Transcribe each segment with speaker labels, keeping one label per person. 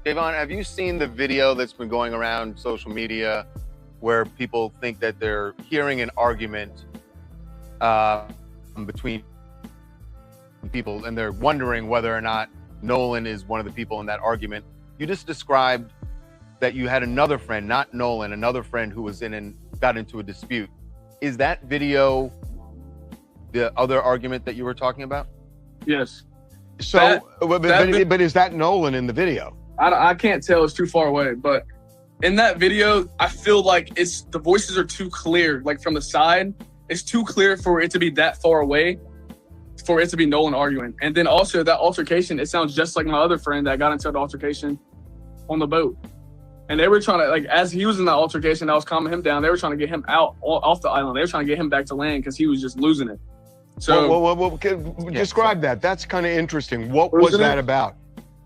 Speaker 1: Javon, have you seen the video that's been going around social media where people think that they're hearing an argument between people and they're wondering whether or not Nolan is one of the people in that argument? You just described that you had another friend, not Nolan, another friend who was in and got into a dispute. Is that video the other argument that you were talking about?
Speaker 2: Yes.
Speaker 3: So, but is that Nolan in the video?
Speaker 2: I can't tell, it's too far away, but in that video, I feel like the voices are too clear, like from the side. It's too clear for it to be that far away, for it to be Nolan arguing. And then also that altercation, it sounds just like my other friend that got into the altercation on the boat. And they were trying to, like, as he was in that altercation, I was calming him down. They were trying to get him out off the island. They were trying to get him back to land because he was just losing it. So
Speaker 3: describe that. That's kind of interesting. What was that about?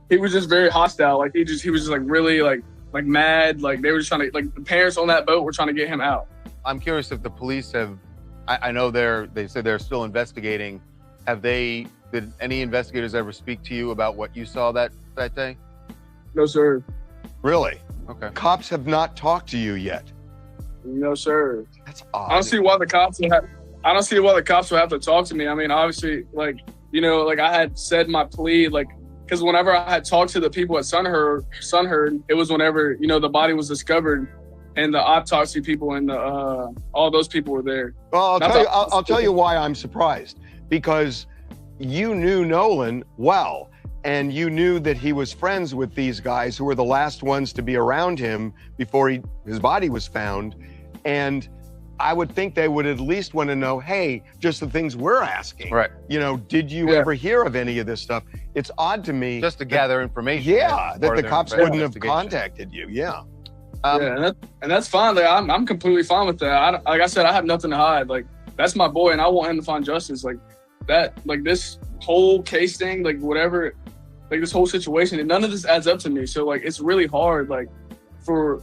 Speaker 2: He was just very hostile. Like he was just like really like mad. Like they were just trying to, like the parents on that boat were trying to get him out.
Speaker 1: I'm curious if the police have, I know they said they're still investigating. Did any investigators ever speak to you about what you saw that day?
Speaker 2: No, sir.
Speaker 3: Really?
Speaker 1: Okay.
Speaker 3: Cops have not talked to you yet?
Speaker 2: No, sir.
Speaker 3: That's odd.
Speaker 2: I don't see why the cops would have to talk to me. I mean, obviously, like, you know, like I had said my plea, like, because whenever I had talked to the people at Sunheard, it was whenever, you know, the body was discovered and the autopsy people and all those people were there.
Speaker 3: Well, I'll tell you why I'm surprised. Because you knew Nolan well, and you knew that he was friends with these guys who were the last ones to be around him before his body was found. And I would think they would at least want to know, hey, just the things we're asking.
Speaker 1: Right.
Speaker 3: You know, did you ever hear of any of this stuff? It's odd to me.
Speaker 1: Just to gather information.
Speaker 3: Yeah, that the cops wouldn't have contacted you. Yeah.
Speaker 2: And that's fine. Like, I'm completely fine with that. Like I said, I have nothing to hide. Like, that's my boy, and I want him to find justice. Like that, like this whole case thing, like whatever, like this whole situation, and none of this adds up to me. So like, it's really hard, like, for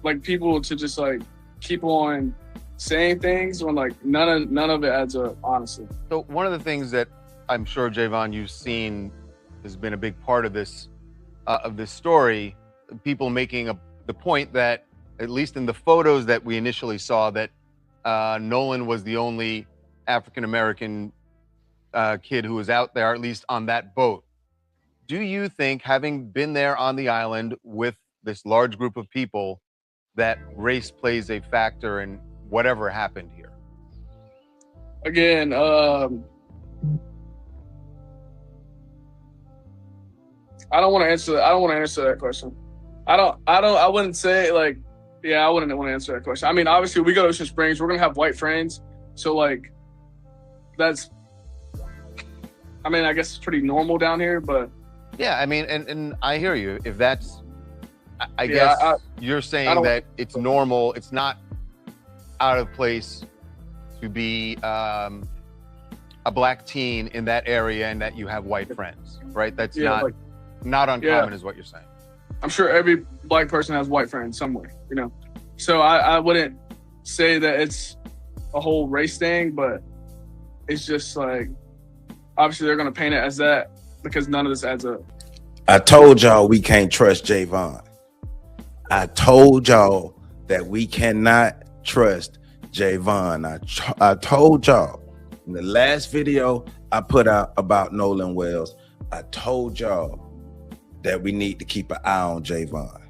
Speaker 2: like people to just like keep on saying things when like none of it adds up, honestly.
Speaker 1: So one of the things that I'm sure, Javon, you've seen has been a big part of this story, people making the point that, at least in the photos that we initially saw, that Nolan was the only African-American kid who was out there, at least on that boat. Do you think, having been there on the island with this large group of people, that race plays a factor in whatever happened here?
Speaker 2: Again, I don't want to answer that question. I wouldn't say, like, yeah, I wouldn't want to answer that question. I mean, obviously we go to Ocean Springs, we're going to have white friends. So like, that's, I mean, I guess it's pretty normal down here, but.
Speaker 1: Yeah, I mean, and I hear you. If that's, I guess you're saying that it's normal. It's not out of place to be a black teen in that area and that you have white friends, right? That's not uncommon, is what you're saying.
Speaker 2: I'm sure every black person has white friends somewhere, you know? So I wouldn't say that it's a whole race thing, but it's just like, obviously they're going to paint it as that because none of this adds up.
Speaker 4: I told y'all we can't trust Javon. I told y'all that we cannot trust Javon. I told y'all in the last video I put out about Nolan Wells, I told y'all that we need to keep an eye on Javon.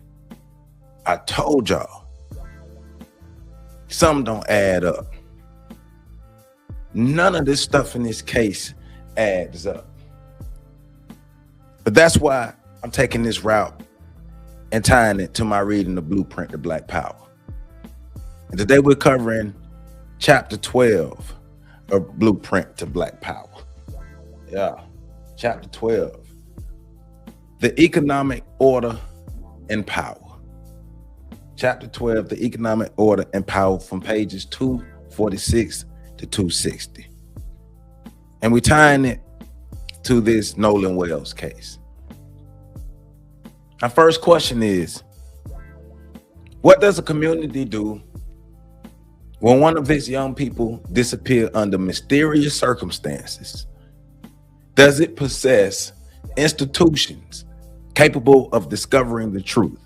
Speaker 4: I told y'all. Some don't add up. None of this stuff in this case adds up. But that's why I'm taking this route and tying it to my reading the Blueprint to Black Power. And today we're covering chapter 12 of Blueprint to Black Power. Yeah, chapter 12. The economic order and power. Chapter 12, the economic order and power, from pages 246 to 260. And we're tying it to this Nolan Wells case. Our first question is, what does a community do when one of its young people disappear under mysterious circumstances? Does it possess institutions capable of discovering the truth,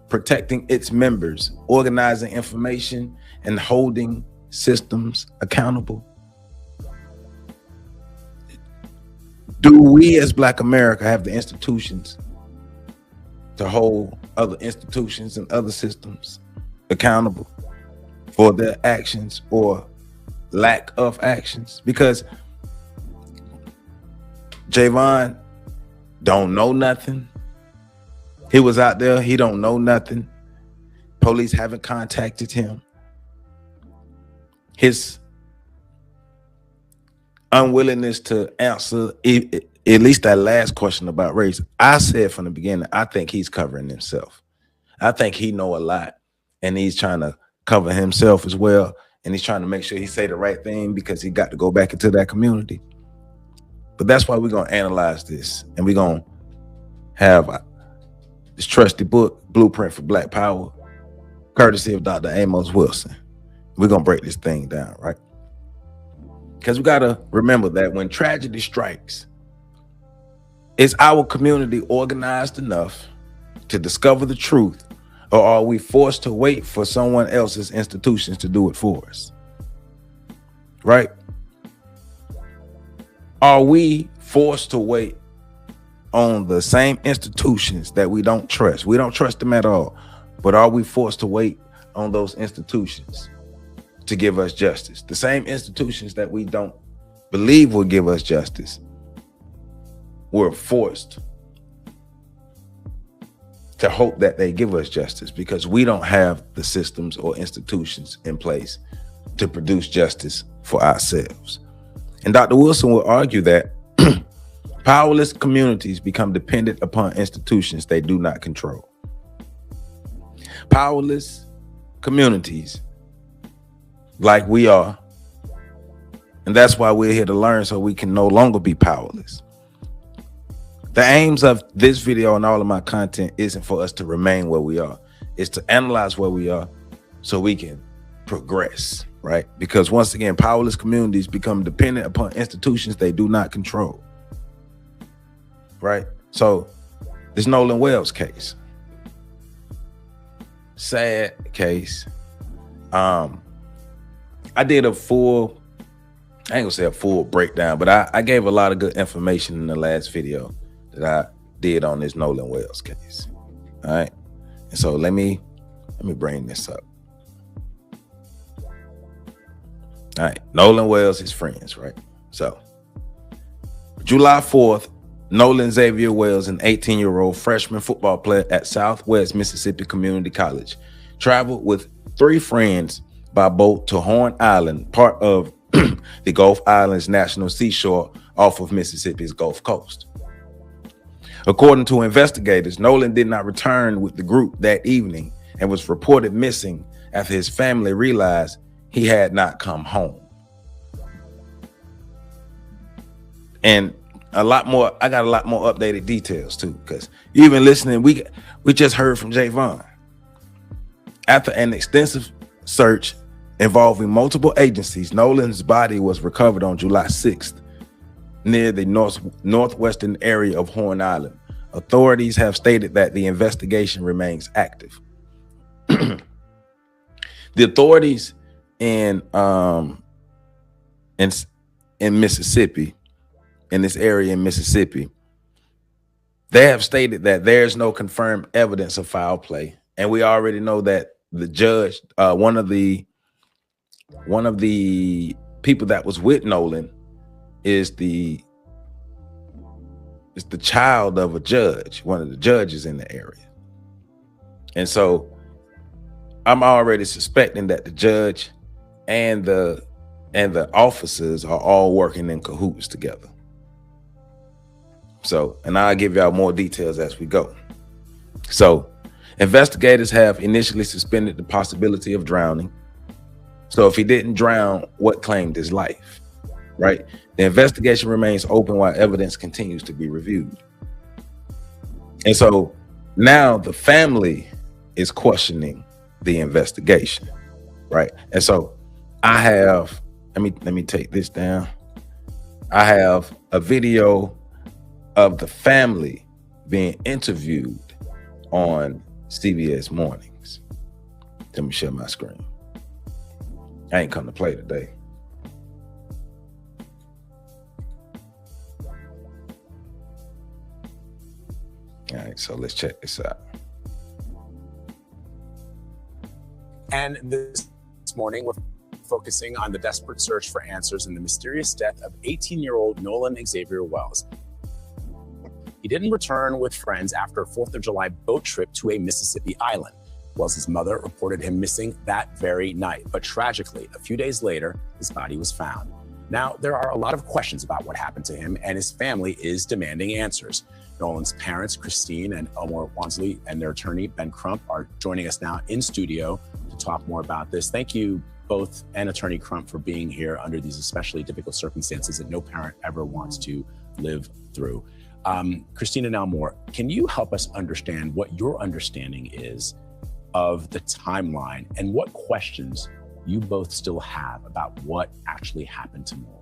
Speaker 4: protecting its members, organizing information, and holding systems accountable? Do we as Black America have the institutions to hold other institutions and other systems accountable for their actions or lack of actions? Because Javon don't know nothing. He was out there, he don't know nothing. Police haven't contacted him. His unwillingness to answer at least that last question about race, I said from the beginning, I think he's covering himself. I think he know a lot, and he's trying to cover himself as well, and he's trying to make sure he say the right thing because he got to go back into that community. But that's why we're going to analyze this, and we're going to have this trusty book, Blueprint for Black Power, courtesy of Dr. Amos Wilson. We're going to break this thing down, right? Because we got to remember that when tragedy strikes, is our community organized enough to discover the truth, or are we forced to wait for someone else's institutions to do it for us? Right? Are we forced to wait on the same institutions that we don't trust? We don't trust them at all. But are we forced to wait on those institutions to give us justice? The same institutions that we don't believe will give us justice, we're forced to hope that they give us justice because we don't have the systems or institutions in place to produce justice for ourselves. And Dr. Wilson will argue that powerless communities become dependent upon institutions they do not control. Powerless communities, like we are, and that's why we're here to learn so we can no longer be powerless. The aims of this video and all of my content isn't for us to remain where we are. It's to analyze where we are so we can progress, right? Because once again, powerless communities become dependent upon institutions they do not control, right? So this Nolan Wells case, sad case. I did a full, I ain't gonna say a full breakdown, but I gave a lot of good information in the last video that I did on this Nolan Wells case. All right. And so let me bring this up. All right. Nolan Wells, his friends, right? So July 4th, Nolan Xavier Wells, an 18-year-old freshman football player at Southwest Mississippi Community College, traveled with 3 friends by boat to Horn Island, part of the Gulf Islands National Seashore off of Mississippi's Gulf Coast. According to investigators, Nolan did not return with the group that evening and was reported missing after his family realized he had not come home. And a lot more, I got a lot more updated details too, because even listening, we just heard from Javon. After an extensive search involving multiple agencies, Nolan's body was recovered on July 6th near the northwestern area of Horn Island. Authorities have stated that the investigation remains active. The authorities in Mississippi, in this area in Mississippi, they have stated that there's no confirmed evidence of foul play, and we already know that the judge, one of the people that was with Nolan, is the child of a judge, one of the judges in the area. And so I'm already suspecting that the judge and the officers are all working in cahoots together. So, and I'll give y'all more details as we go. So investigators have initially suspended the possibility of drowning. So if he didn't drown, what claimed his life, right? The investigation remains open while evidence continues to be reviewed. And so now the family is questioning the investigation, right? And so I have, let me take this down. I have a video of the family being interviewed on CBS Mornings. Let me share my screen. I ain't come to play today. All right, so let's check this out.
Speaker 5: And this morning, we're focusing on the desperate search for answers in the mysterious death of 18-year-old Nolan Xavier Wells. He didn't return with friends after a 4th of July boat trip to a Mississippi island. Wells' mother reported him missing that very night, but tragically, a few days later, his body was found. Now, there are a lot of questions about what happened to him, and his family is demanding answers. Nolan's parents, Christine and Elmore Wansley, and their attorney, Ben Crump, are joining us now in studio to talk more about this. Thank you both, and Attorney Crump, for being here under these especially difficult circumstances that no parent ever wants to live through. Christine and Elmore, can you help us understand what your understanding is of the timeline and what questions you both still have about what actually happened to Nolan?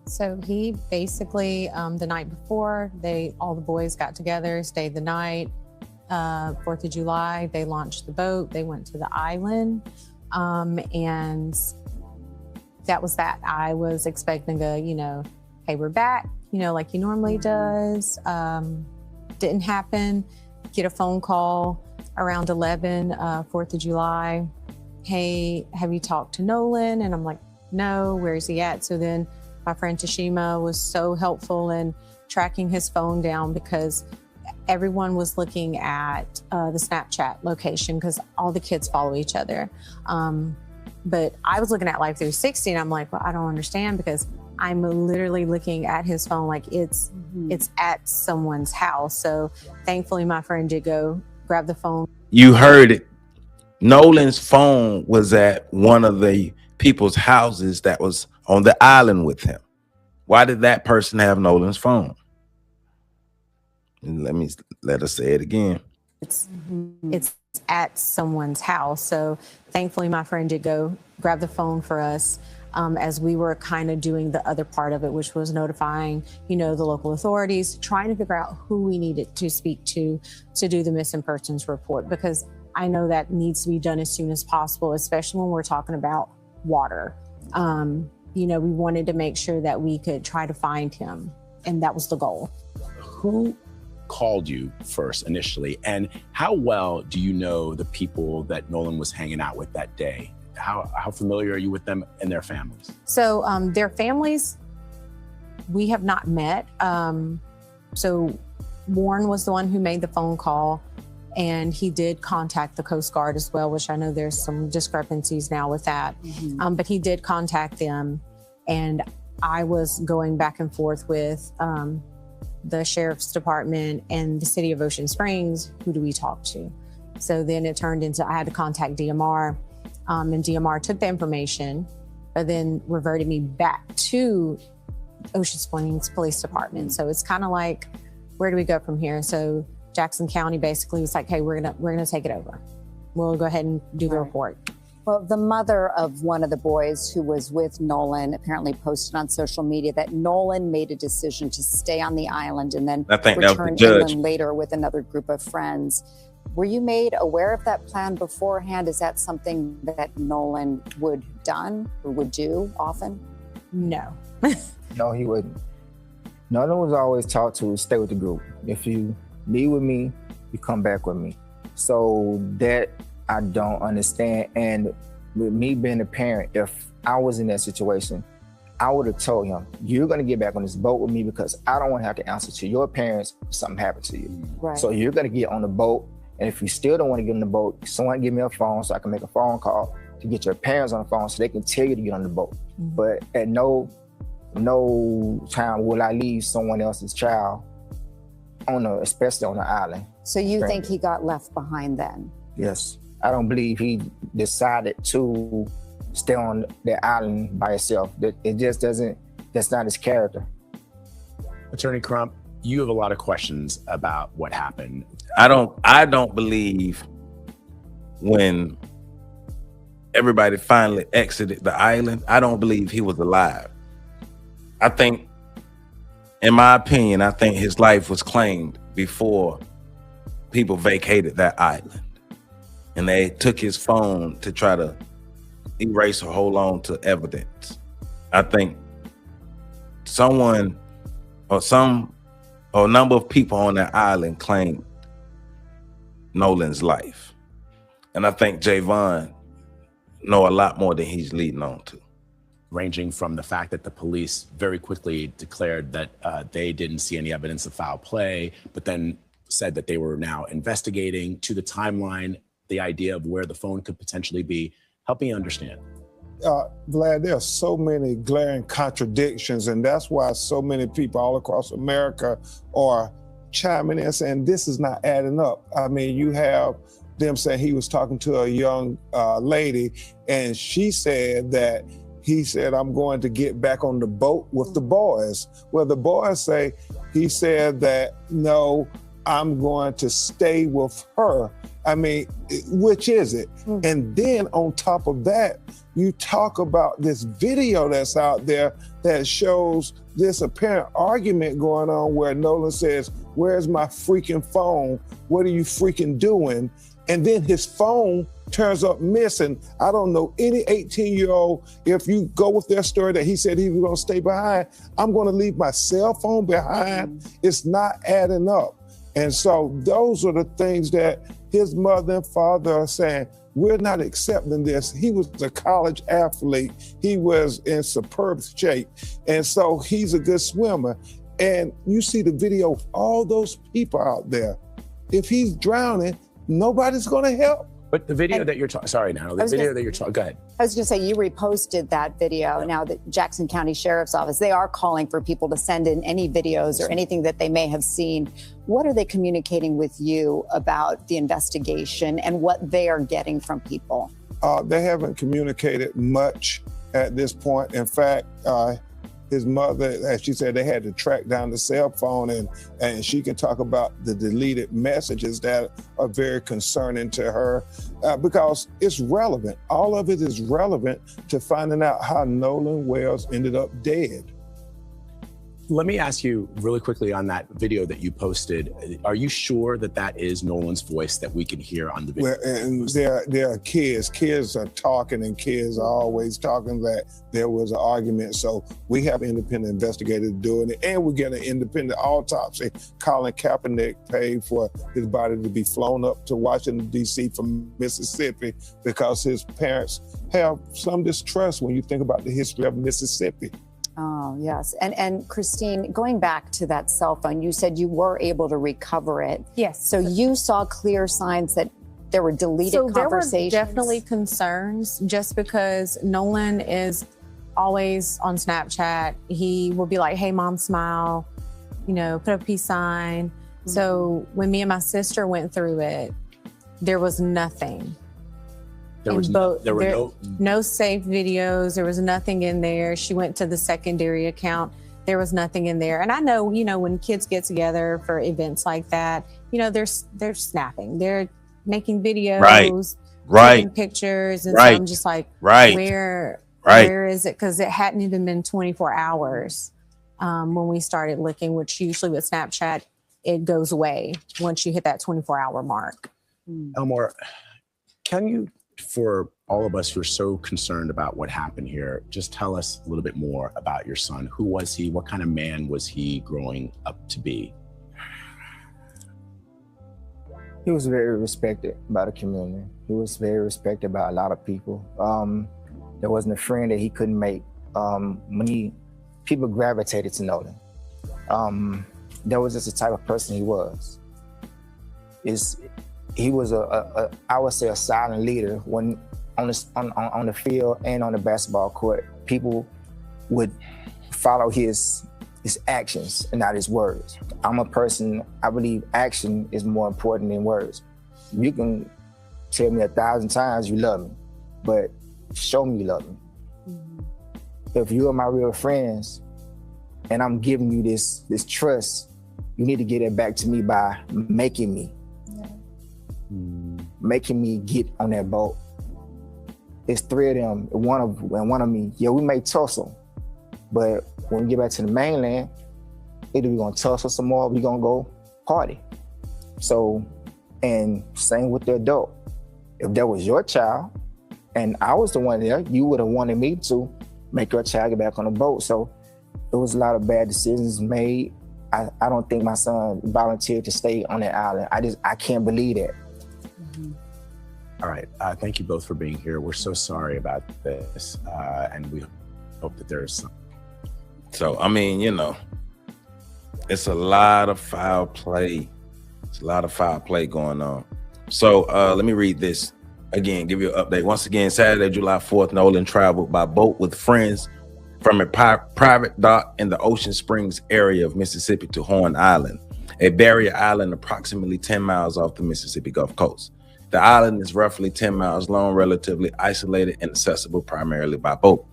Speaker 6: So he basically, the night before, all the boys got together, stayed the night. 4th of July, they launched the boat. They went to the island, and that was that. I was expecting hey, we're back, like he normally does. Didn't happen. Get a phone call around 11, 4th of July. Hey, have you talked to Nolan? And I'm like, no, where is he at? So then my friend Tashima was so helpful in tracking his phone down, because everyone was looking at the Snapchat location, because all the kids follow each other. But I was looking at Life 360, and I'm like, well, I don't understand, because I'm literally looking at his phone like it's at someone's house. So thankfully, my friend did go grab the phone.
Speaker 4: You heard it. Nolan's phone was at one of the people's houses that was on the island with him. Why did that person have Nolan's phone? And let us say it again.
Speaker 6: It's at someone's house. So thankfully, my friend did go grab the phone for us, as we were kind of doing the other part of it, which was notifying, the local authorities, trying to figure out who we needed to speak to do the missing persons report, because I know that needs to be done as soon as possible, especially when we're talking about water. We wanted to make sure that we could try to find him, and that was the goal.
Speaker 5: Who called you first initially, and how well do you know the people that Nolan was hanging out with that day? How familiar are you with them and their families?
Speaker 6: So their families, we have not met. So Warren was the one who made the phone call, and he did contact the Coast Guard as well, which I know there's some discrepancies now with that. But he did contact them, and I was going back and forth with the Sheriff's Department and the City of Ocean Springs. Who do we talk to? So then it turned into I had to contact DMR, and DMR took the information, but then reverted me back to Ocean Springs Police Department. So it's kind of like, where do we go from here? So Jackson County basically was like, hey, we're gonna take it over. We'll go ahead and do the report.
Speaker 7: Well, the mother of one of the boys who was with Nolan apparently posted on social media that Nolan made a decision to stay on the island and then return inland later with another group of friends. Were you made aware of that plan beforehand? Is that something that Nolan would have done or would do often?
Speaker 6: No.
Speaker 8: No, he wouldn't. Nolan was always taught to stay with the group. If you leave with me, you come back with me. So that I don't understand. And with me being a parent, if I was in that situation, I would have told him, you're going to get back on this boat with me, because I don't want to have to answer to your parents if something happened to you.
Speaker 7: Right.
Speaker 8: So you're going to get on the boat. And if you still don't want to get on the boat, someone give me a phone so I can make a phone call to get your parents on the phone so they can tell you to get on the boat. But at no time will I leave someone else's child especially on the island.
Speaker 7: So you think he got left behind then?
Speaker 8: Yes. I don't believe he decided to stay on the island by himself. It just doesn't, that's not his character.
Speaker 5: Attorney Crump, you have a lot of questions about what happened.
Speaker 4: I don't believe when everybody finally exited the island, I don't believe he was alive. I think, in my opinion, I think his life was claimed before people vacated that island. And they took his phone to try to erase or hold on to evidence. I think someone or a number of people on that island claimed Nolan's life. And I think Javon know a lot more than he's leading on to.
Speaker 5: Ranging from the fact that the police very quickly declared that they didn't see any evidence of foul play, but then said that they were now investigating, to the timeline, the idea of where the phone could potentially be. Help me understand.
Speaker 9: Vlad, there are so many glaring contradictions, and that's why so many people all across America are chiming in saying this is not adding up. I mean, you have them saying he was talking to a young lady, and she said that he said, I'm going to get back on the boat with the boys. Well, the boys say, he said that, no, I'm going to stay with her. I mean, which is it? And then on top of that, you talk about this video that's out there that shows this apparent argument going on where Nolan says, where's my freaking phone? What are you freaking doing? And then his phone turns up missing. I don't know any 18-year-old, if you go with their story that he said he was gonna stay behind, I'm gonna leave my cell phone behind. It's not adding up. And so those are the things that his mother and father are saying, we're not accepting this. He was a college athlete. He was in superb shape. And so he's a good swimmer. And you see the video of all those people out there. If he's drowning, nobody's gonna help.
Speaker 5: But the video that you're talking, sorry, Nano, the video that you're talking, go ahead.
Speaker 7: I was gonna say, you reposted that video. Yeah. Now the Jackson County Sheriff's Office, they are calling for people to send in any videos or anything that they may have seen. What are they communicating with you about the investigation and what they are getting from people?
Speaker 9: They haven't communicated much at this point. In fact, his mother, as she said, they had to track down the cell phone, and she can talk about the deleted messages that are very concerning to her because it's relevant. All of it is relevant to finding out how Nolan Wells ended up dead.
Speaker 5: Let me ask you really quickly on that video that you posted. Are you sure that that is Nolan's voice that we can hear on the video?
Speaker 9: Well, and there are kids. Kids are talking, and kids are always talking that there was an argument. So we have independent investigators doing it, and we get an independent autopsy. Colin Kaepernick paid for his body to be flown up to Washington, D.C. from Mississippi because his parents have some distrust when you think about the history of Mississippi.
Speaker 7: Oh, yes. And Christine, going back to that cell phone, you said you were able to recover it.
Speaker 6: Yes.
Speaker 7: So you saw clear signs that there were deleted conversations?
Speaker 6: There were definitely concerns just because Nolan is always on Snapchat. He will be like, hey, mom, smile, you know, put a peace sign. Mm-hmm. So when me and my sister went through it, there was nothing.
Speaker 5: There were
Speaker 6: no saved videos. There was nothing in there. She went to the secondary account. There was nothing in there. And I know, you know, when kids get together for events like that, you know, they're snapping. They're making videos, taking pictures. And so I'm just like, where is it? Because it hadn't even been 24 hours when we started looking, which usually with Snapchat, it goes away once you hit that 24-hour mark.
Speaker 5: Elmore, can you, for all of us who are so concerned about what happened here, just tell us a little bit more about your son. Who was he? What kind of man was he growing up to be?
Speaker 8: He was very respected by the community. He was very respected by a lot of people. There wasn't a friend that he couldn't make. People gravitated to Nolan. That was just the type of person he was. He was I would say a silent leader when on the field and on the basketball court. People would follow his actions and not his words. I'm a person, I believe action is more important than words. You can tell me 1,000 times you love me, but show me you love me. Mm-hmm. If you are my real friends and I'm giving you this trust, you need to get it back to me by making me get on that boat. It's 3 of them, one of me. Yeah, we may tussle, but when we get back to the mainland, either we're gonna tussle some more, we're gonna go party. So, and same with the adult. If that was your child and I was the one there, you would have wanted me to make your child get back on the boat. So it was a lot of bad decisions made. I don't think my son volunteered to stay on that island. I can't believe that.
Speaker 5: All right, thank you both for being here. We're so sorry about this, and we hope that there's some.
Speaker 4: So, I mean, you know, it's a lot of foul play. It's a lot of foul play going on. So let me read this again, give you an update. Once again, Saturday, July 4th, Nolan traveled by boat with friends from a private dock in the Ocean Springs area of Mississippi to Horn Island, a barrier island approximately 10 miles off the Mississippi Gulf Coast. The island is roughly 10 miles long, relatively isolated and accessible primarily by boat.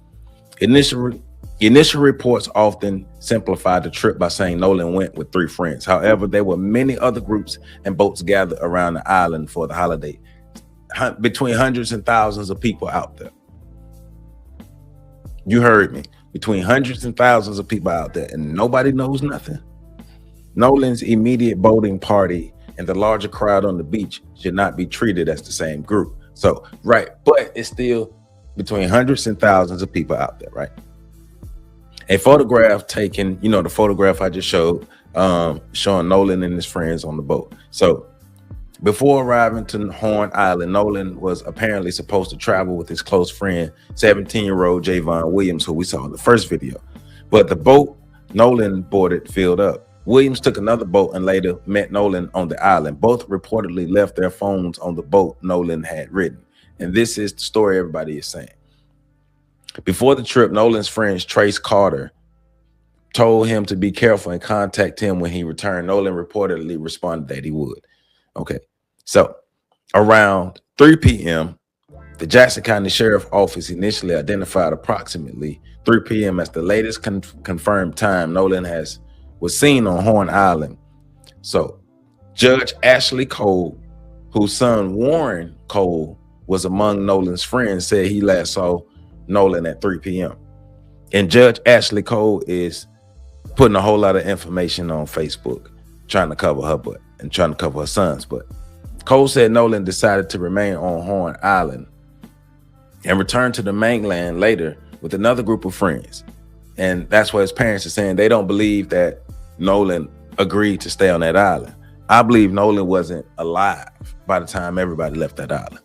Speaker 4: Initial reports often simplified the trip by saying Nolan went with 3 friends. However, there were many other groups and boats gathered around the island for the holiday, between hundreds and thousands of people out there. You heard me. Between hundreds and thousands of people out there, and nobody knows nothing. Nolan's immediate boating party and the larger crowd on the beach should not be treated as the same group. So, right, but it's still between hundreds and thousands of people out there, right? A photograph taken, you know, the photograph I just showed, showing Nolan and his friends on the boat. So before arriving to Horn Island, Nolan was apparently supposed to travel with his close friend, 17-year-old Javon Williams, who we saw in the first video. But the boat Nolan boarded filled up. Williams took another boat and later met Nolan on the island. Both reportedly left their phones on the boat Nolan had ridden. And this is the story everybody is saying. Before the trip, Nolan's friend Trace Carter told him to be careful and contact him when he returned. Nolan reportedly responded that he would. Okay, so around 3 p.m., the Jackson County Sheriff Office initially identified approximately 3 p.m. as the latest confirmed time Nolan was seen on Horn Island. So Judge Ashley Cole, whose son Warren Cole was among Nolan's friends, said he last saw Nolan at 3 p.m. And Judge Ashley Cole is putting a whole lot of information on Facebook, trying to cover her butt and trying to cover her son's butt. Cole said Nolan decided to remain on Horn Island and return to the mainland later with another group of friends. And that's what his parents are saying. They don't believe that Nolan agreed to stay on that island. I believe Nolan wasn't alive by the time everybody left that island.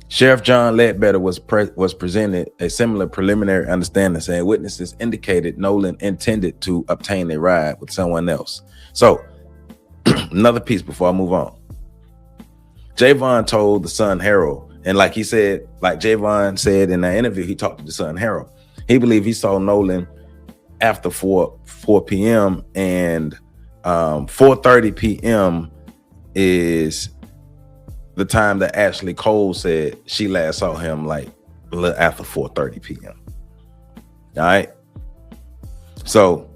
Speaker 4: Sheriff John Ledbetter was presented a similar preliminary understanding, saying witnesses indicated Nolan intended to obtain a ride with someone else. So another piece before I move on. Javon told the son Harold, and like he said, like Javon said in that interview, he talked to the son Harold. He believed he saw Nolan after 4 p.m. and 4:30 p.m. is the time that Ashley Cole said she last saw him, like a little after 4:30 p.m. All right. So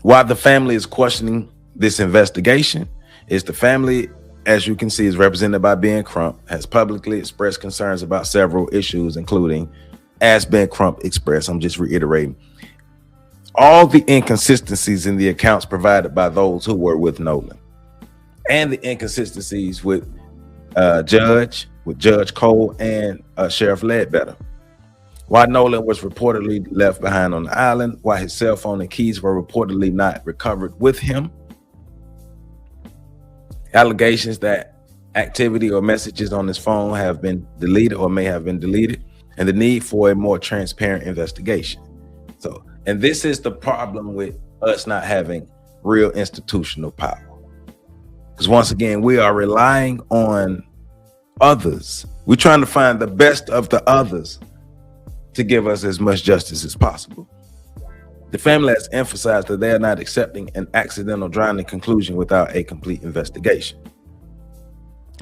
Speaker 4: while the family is questioning this investigation, is the family, as you can see, is represented by Ben Crump, has publicly expressed concerns about several issues, including, as Ben Crump expressed, I'm just reiterating, all the inconsistencies in the accounts provided by those who were with Nolan and the inconsistencies with Judge Cole and Sheriff Ledbetter. While Nolan was reportedly left behind on the island, while his cell phone and keys were reportedly not recovered with him, allegations that activity or messages on his phone have been deleted or may have been deleted, and the need for a more transparent investigation. So, and this is the problem with us not having real institutional power. Because once again, we are relying on others. We're trying to find the best of the others to give us as much justice as possible. The family has emphasized that they are not accepting an accidental drowning conclusion without a complete investigation.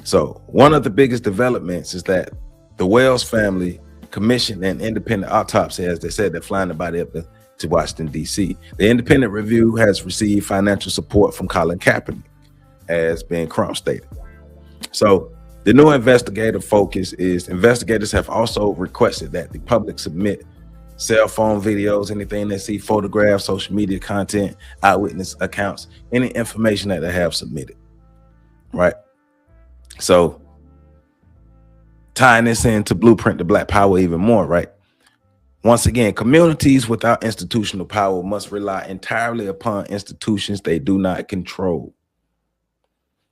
Speaker 4: So one of the biggest developments is that the Wells family commissioned an independent autopsy, as they said, they're flying the body up to Washington, D.C. The independent review has received financial support from Colin Kaepernick, as Ben Crump stated. So the new investigative focus is investigators have also requested that the public submit cell phone videos, anything they see, photographs, social media content, eyewitness accounts, any information that they have submitted, right? So tying this into Blueprint to Black Power even more, right? Once again, communities without institutional power must rely entirely upon institutions they do not control.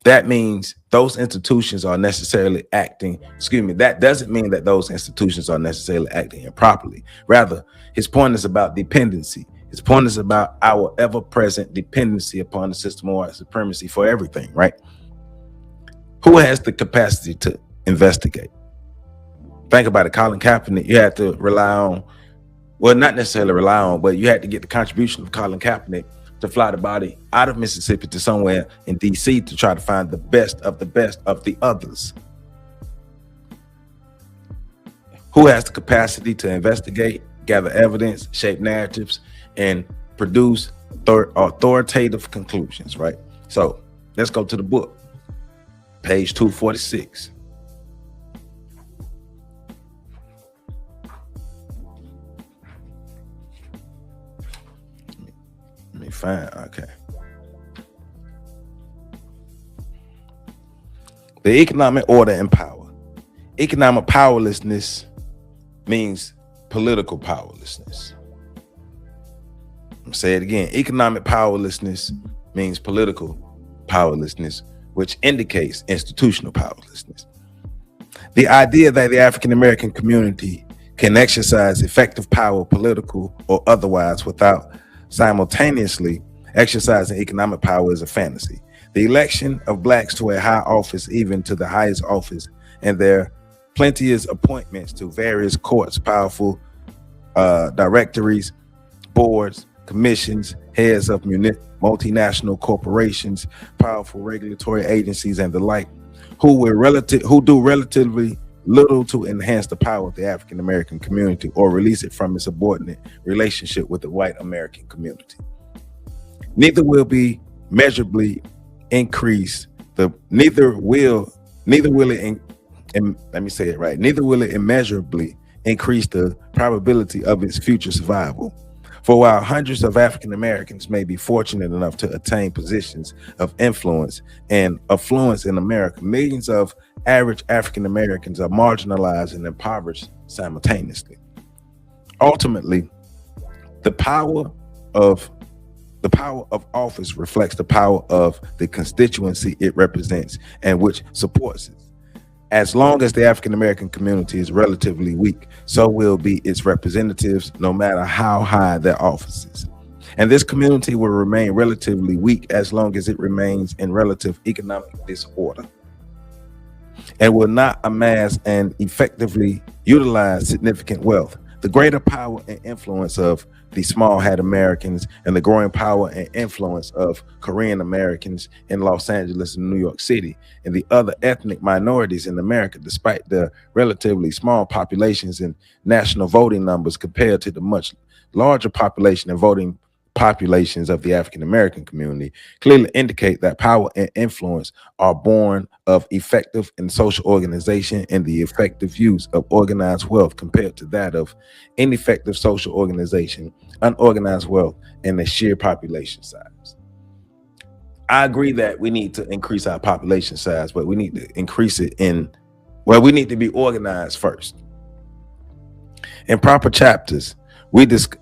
Speaker 4: That means those institutions are necessarily acting, that doesn't mean that those institutions are necessarily acting improperly. Rather, his point is about dependency. His point is about our ever-present dependency upon the system of white supremacy for everything, right? Who has the capacity to investigate? Think about it, Colin Kaepernick, you had to rely on, well, not necessarily rely on, but you had to get the contribution of Colin Kaepernick to fly the body out of Mississippi to somewhere in DC to try to find the best of the others. Who has the capacity to investigate, gather evidence, shape narratives, and produce authoritative conclusions, right? So let's go to the book, page 246. Fine. Okay. The economic order and power. Economic powerlessness means political powerlessness. I'm gonna say it again. Economic powerlessness means political powerlessness, which indicates institutional powerlessness. The idea that the African American community can exercise effective power, political or otherwise, without simultaneously exercising economic power is a fantasy. The election of blacks to a high office, even to the highest office, and their plenteous appointments to various courts, powerful directories, boards, commissions, heads of multinational corporations, powerful regulatory agencies, and the like, who do relatively little to enhance the power of the African American community or release it from its subordinate relationship with the white American community. Neither will immeasurably increase the probability of its future survival. For while hundreds of African Americans may be fortunate enough to attain positions of influence and affluence in America, millions of average African Americans are marginalized and impoverished simultaneously. Ultimately, the power of office reflects the power of the constituency it represents and which supports it. As long as the African American community is relatively weak, so will be its representatives, no matter how high their offices. And this community will remain relatively weak as long as it remains in relative economic disorder and will not amass and effectively utilize significant wealth. The greater power and influence of the small hat Americans and the growing power and influence of Korean Americans in Los Angeles and New York City and the other ethnic minorities in America, despite their relatively small populations and national voting numbers compared to the much larger population and voting populations of the African American community, clearly indicate that power and influence are born of effective and social organization and the effective use of organized wealth compared to that of ineffective social organization, unorganized wealth, and the sheer population size. I agree that we need to increase our population size, but we need to increase it we need to be organized first. In prior chapters, we discuss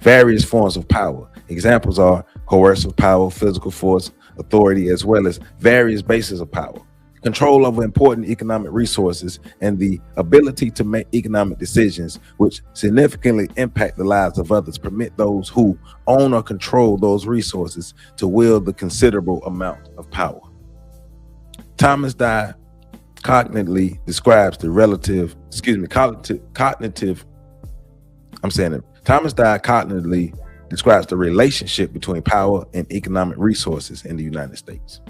Speaker 4: various forms of power. Examples are coercive power, physical force, authority, as well as various bases of power. Control over important economic resources and the ability to make economic decisions which significantly impact the lives of others permit those who own or control those resources to wield the considerable amount of power. Thomas Dye cognitively describes the relationship between power and economic resources in the United States.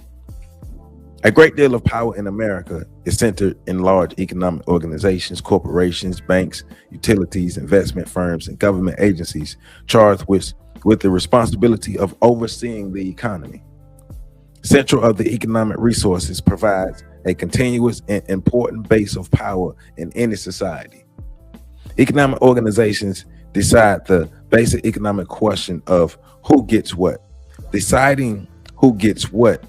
Speaker 4: A great deal of power in America is centered in large economic organizations, corporations, banks, utilities, investment firms, and government agencies charged with the responsibility of overseeing the economy. Central of the economic resources provides a continuous and important base of power in any society. Economic organizations decide the basic economic question of who gets what. Deciding who gets what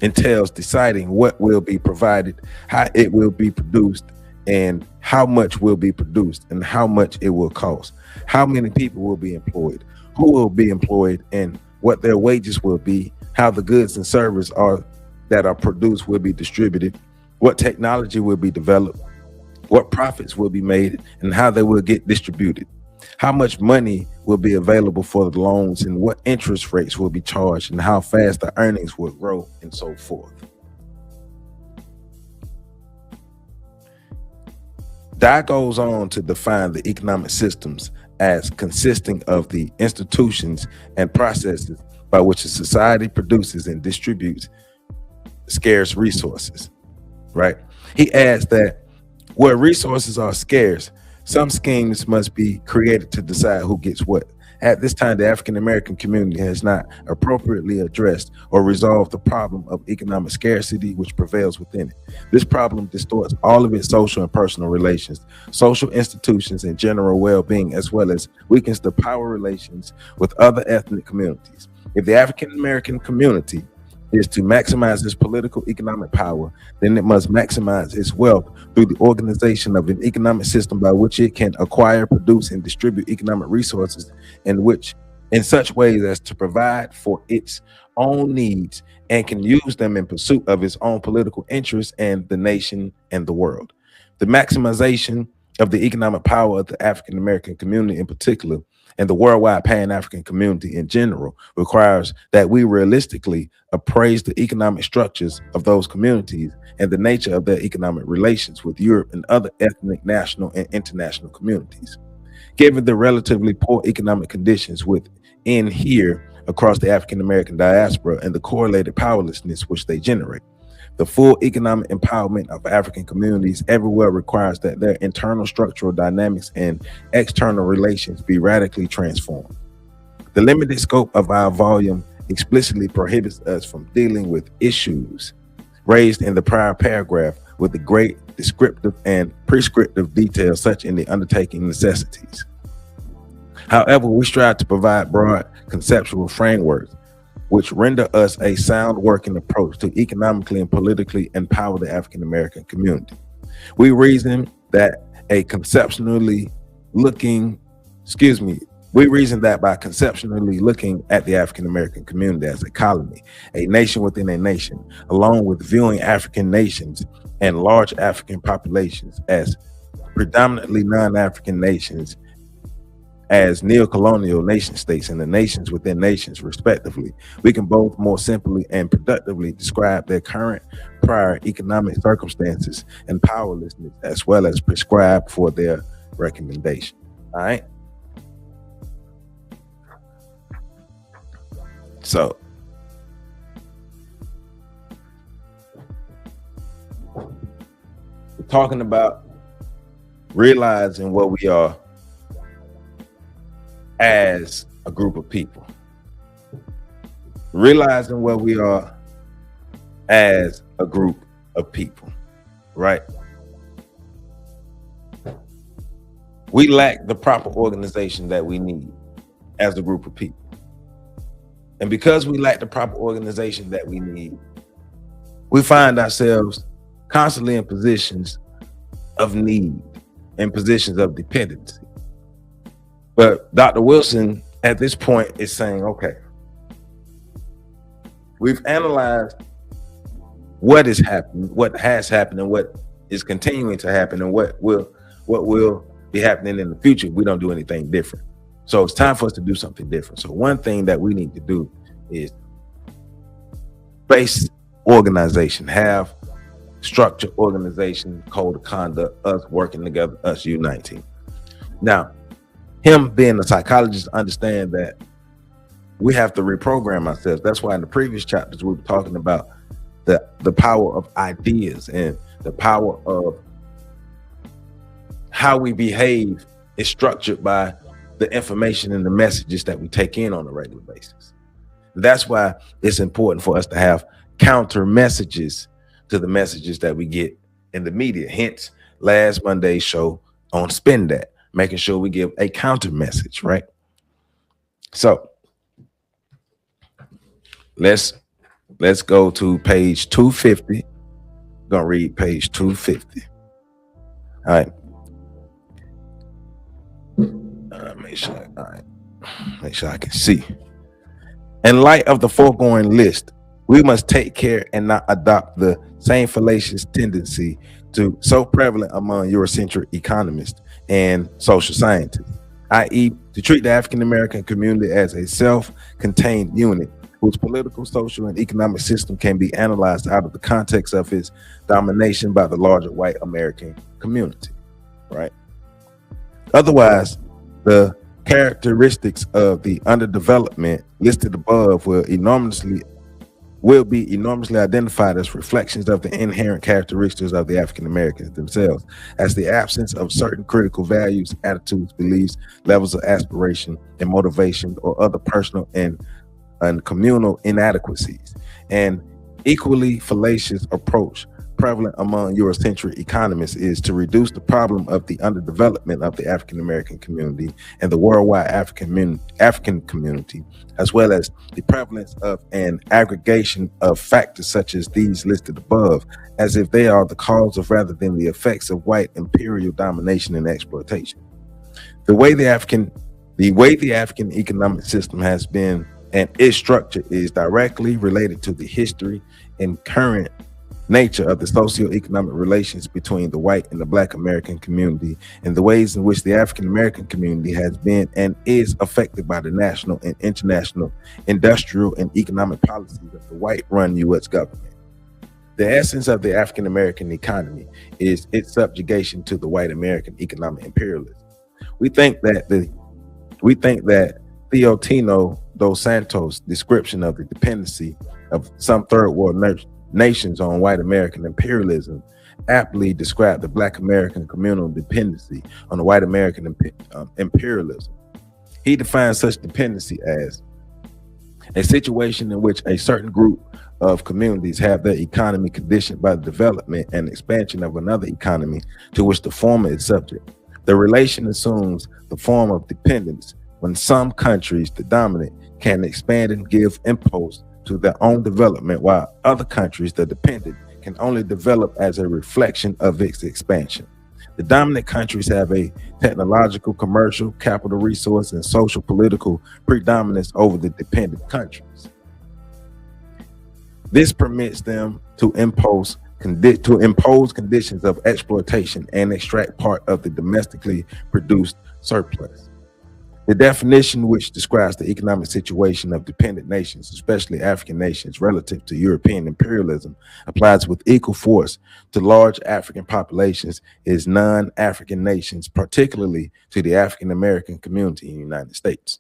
Speaker 4: entails deciding what will be provided, how it will be produced, and how much will be produced, and how much it will cost, how many people will be employed, who will be employed, and what their wages will be, how the goods and services that are produced will be distributed, what technology will be developed, what profits will be made, and how they will get distributed, how much money will be available for the loans, and what interest rates will be charged, and how fast the earnings will grow, and so forth. Dye goes on to define the economic systems as consisting of the institutions and processes by which a society produces and distributes scarce resources, right? He adds that where resources are scarce, some schemes must be created to decide who gets what. At this time, the African American community has not appropriately addressed or resolved the problem of economic scarcity which prevails within it. This problem distorts all of its social and personal relations, social institutions, and general well-being, as well as weakens the power relations with other ethnic communities. If the African American community is to maximize its political economic power, then it must maximize its wealth through the organization of an economic system by which it can acquire, produce, and distribute economic resources in such ways as to provide for its own needs and can use them in pursuit of its own political interests and the nation and the world. The maximization of the economic power of the African American community in particular, and the worldwide Pan-African community in general, requires that we realistically appraise the economic structures of those communities and the nature of their economic relations with Europe and other ethnic, national, and international communities. Given the relatively poor economic conditions within here across the African American diaspora and the correlated powerlessness which they generate, the full economic empowerment of African communities everywhere requires that their internal structural dynamics and external relations be radically transformed. The limited scope of our volume explicitly prohibits us from dealing with issues raised in the prior paragraph with the great descriptive and prescriptive detail such in the undertaking necessities. However, we strive to provide broad conceptual frameworks which render us a sound working approach to economically and politically empower the African American community. We reason that by conceptually looking at the African American community as a colony, a nation within a nation, along with viewing African nations and large African populations as predominantly non-African nations, as neo-colonial nation states and the nations within nations respectively, we can both more simply and productively describe their current prior economic circumstances and powerlessness, as well as prescribe for their recommendation. All right. So we're talking about realizing what we are as a group of people, realizing where we are as a group of people, right? We lack the proper organization that we need as a group of people. And because we lack the proper organization that we need, we find ourselves constantly in positions of need, in positions of dependency. But Dr. Wilson at this point is saying, okay, we've analyzed what is happening, what has happened, and what is continuing to happen, and what will be happening in the future if we don't do anything different. So it's time for us to do something different. So one thing that we need to do is base organization, have structured organization, code of conduct, us working together, us uniting. Now, him being a psychologist, understand that we have to reprogram ourselves. That's why in the previous chapters we were talking about the power of ideas and the power of how we behave is structured by the information and the messages that we take in on a regular basis. That's why it's important for us to have counter messages to the messages that we get in the media. Hence, last Monday's show on Spin That. making sure we give a counter message, right? So let's go to page 250. Gonna read page 250. All right. Make sure I can see. In light of the foregoing list, we must take care and not adopt the same fallacious tendency so prevalent among Eurocentric economists and social scientists, i.e., to treat the African American community as a self-contained unit whose political, social, and economic system can be analyzed out of the context of its domination by the larger white American community, right? Otherwise, the characteristics of the underdevelopment listed above will be enormously identified as reflections of the inherent characteristics of the African Americans themselves, as the absence of certain critical values, attitudes, beliefs, levels of aspiration and motivation, or other personal and communal inadequacies. An equally fallacious approach prevalent among Eurocentric economists is to reduce the problem of the underdevelopment of the African American community and the worldwide African community, as well as the prevalence of an aggregation of factors such as these listed above, as if they are the cause of rather than the effects of white imperial domination and exploitation. The way the African economic system has been and its structure is directly related to the history and current nature of the socioeconomic relations between the white and the Black American community, and the ways in which the African American community has been and is affected by the national and international industrial and economic policies of the white-run U.S. government. The essence of the African American economy is its subjugation to the white American economic imperialism. We think that Theotino dos Santos' description of the dependency of some third world nations on white American imperialism aptly described the Black American communal dependency on the white American imperialism. He defines such dependency as a situation in which a certain group of communities have their economy conditioned by the development and expansion of another economy to which the former is subject. The relation assumes the form of dependence when some countries, the dominant, can expand and give impulse to their own development, while other countries, the dependent, can only develop as a reflection of its expansion. The dominant countries have a technological, commercial, capital resource, and social political predominance over the dependent countries. This permits them to impose conditions of exploitation and extract part of the domestically produced surplus. The definition, which describes the economic situation of dependent nations, especially African nations, relative to European imperialism, applies with equal force to large African populations as non-African nations, particularly to the African American community in the United States.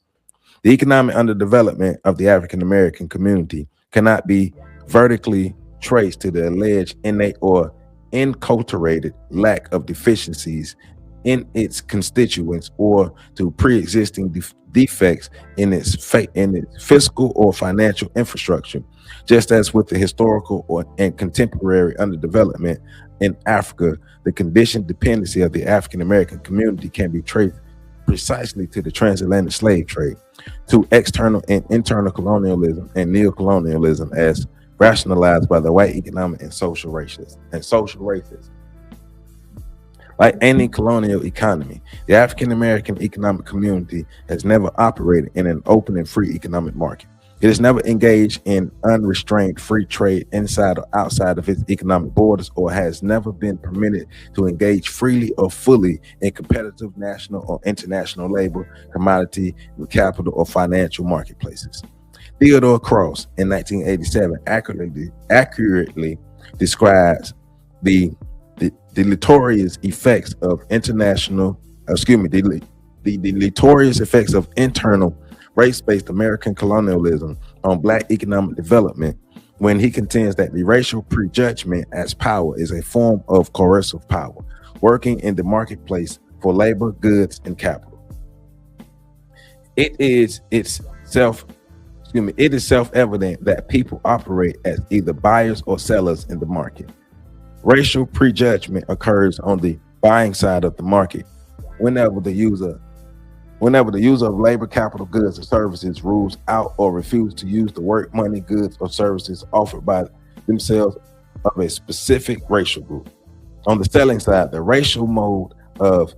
Speaker 4: The economic underdevelopment of the African American community cannot be vertically traced to the alleged innate or enculturated lack of deficiencies in its constituents or to pre-existing defects in its fiscal or financial infrastructure, just as with the historical and contemporary underdevelopment in Africa. The conditioned dependency of the African American community can be traced precisely to the transatlantic slave trade, to external and internal colonialism and neocolonialism as rationalized by the white economic and social racists. Like any colonial economy, the African American economic community has never operated in an open and free economic market. It has never engaged in unrestrained free trade inside or outside of its economic borders, or has never been permitted to engage freely or fully in competitive national or international labor, commodity, capital, or financial marketplaces. Theodore Cross in 1987 accurately describes the deleterious effects of internal race-based American colonialism on Black economic development, when he contends that the racial prejudgment as power is a form of coercive power, working in the marketplace for labor, goods, and capital. It is self-evident that people operate as either buyers or sellers in the market. Racial prejudgment occurs on the buying side of the market whenever the user of labor, capital, goods, or services rules out or refuses to use the work, money, goods, or services offered by themselves of a specific racial group. On the selling side, the racial mode of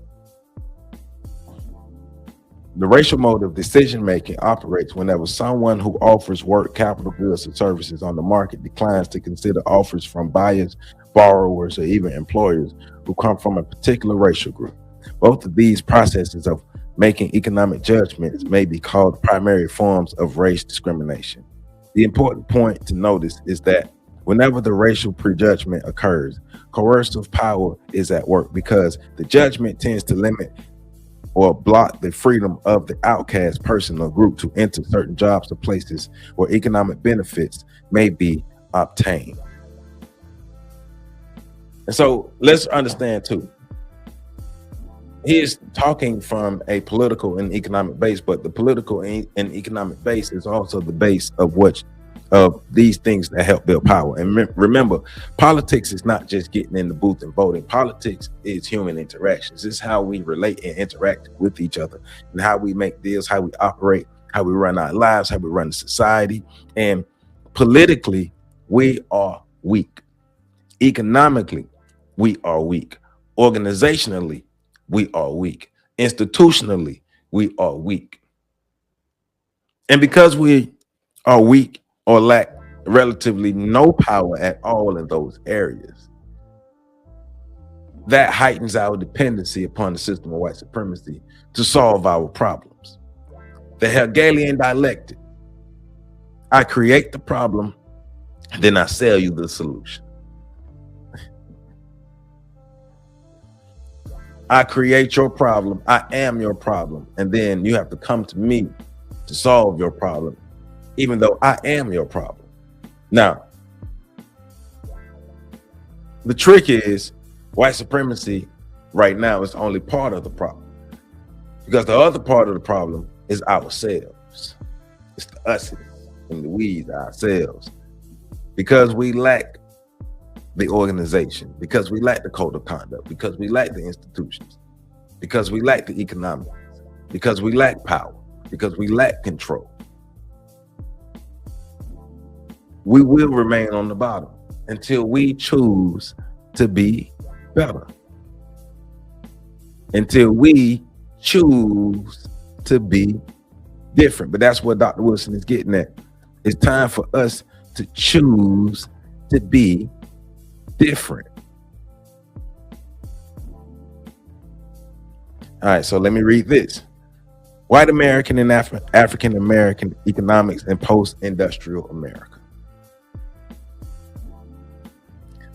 Speaker 4: decision-making operates whenever someone who offers work, capital, goods, or services on the market declines to consider offers from buyers, borrowers, or even employers who come from a particular racial group. Both of these processes of making economic judgments may be called primary forms of race discrimination. The important point to notice is that whenever the racial prejudgment occurs, coercive power is at work because the judgment tends to limit or block the freedom of the outcast person or group to enter certain jobs or places where economic benefits may be obtained. And so let's understand too, he is talking from a political and economic base, but the political and economic base is also the base of these things that help build power. And remember, politics is not just getting in the booth and voting. Politics is human interactions. It's how we relate and interact with each other, and how we make deals, how we operate, how we run our lives, how we run society. And politically, we are weak. Economically, we are weak. Organizationally, we are weak. Institutionally, we are weak. And because we are weak or lack relatively no power at all in those areas, that heightens our dependency upon the system of white supremacy to solve our problems. The Hegelian dialectic: I create the problem, then I sell you the solution. I create your problem, I am your problem, and then you have to come to me to solve your problem, even though I am your problem. Now, the trick is white supremacy right now is only part of the problem, because the other part of the problem is ourselves. It's the us and the weeds, ourselves, because we lack the organization, because we lack the code of conduct, because we lack the institutions, because we lack the economics, because we lack power, because we lack control. We will remain on the bottom until we choose to be better, until we choose to be different. But that's what Dr. Wilson is getting at. It's time for us to choose to be different. All right, so let me read this. White American and African American economics in post-industrial America.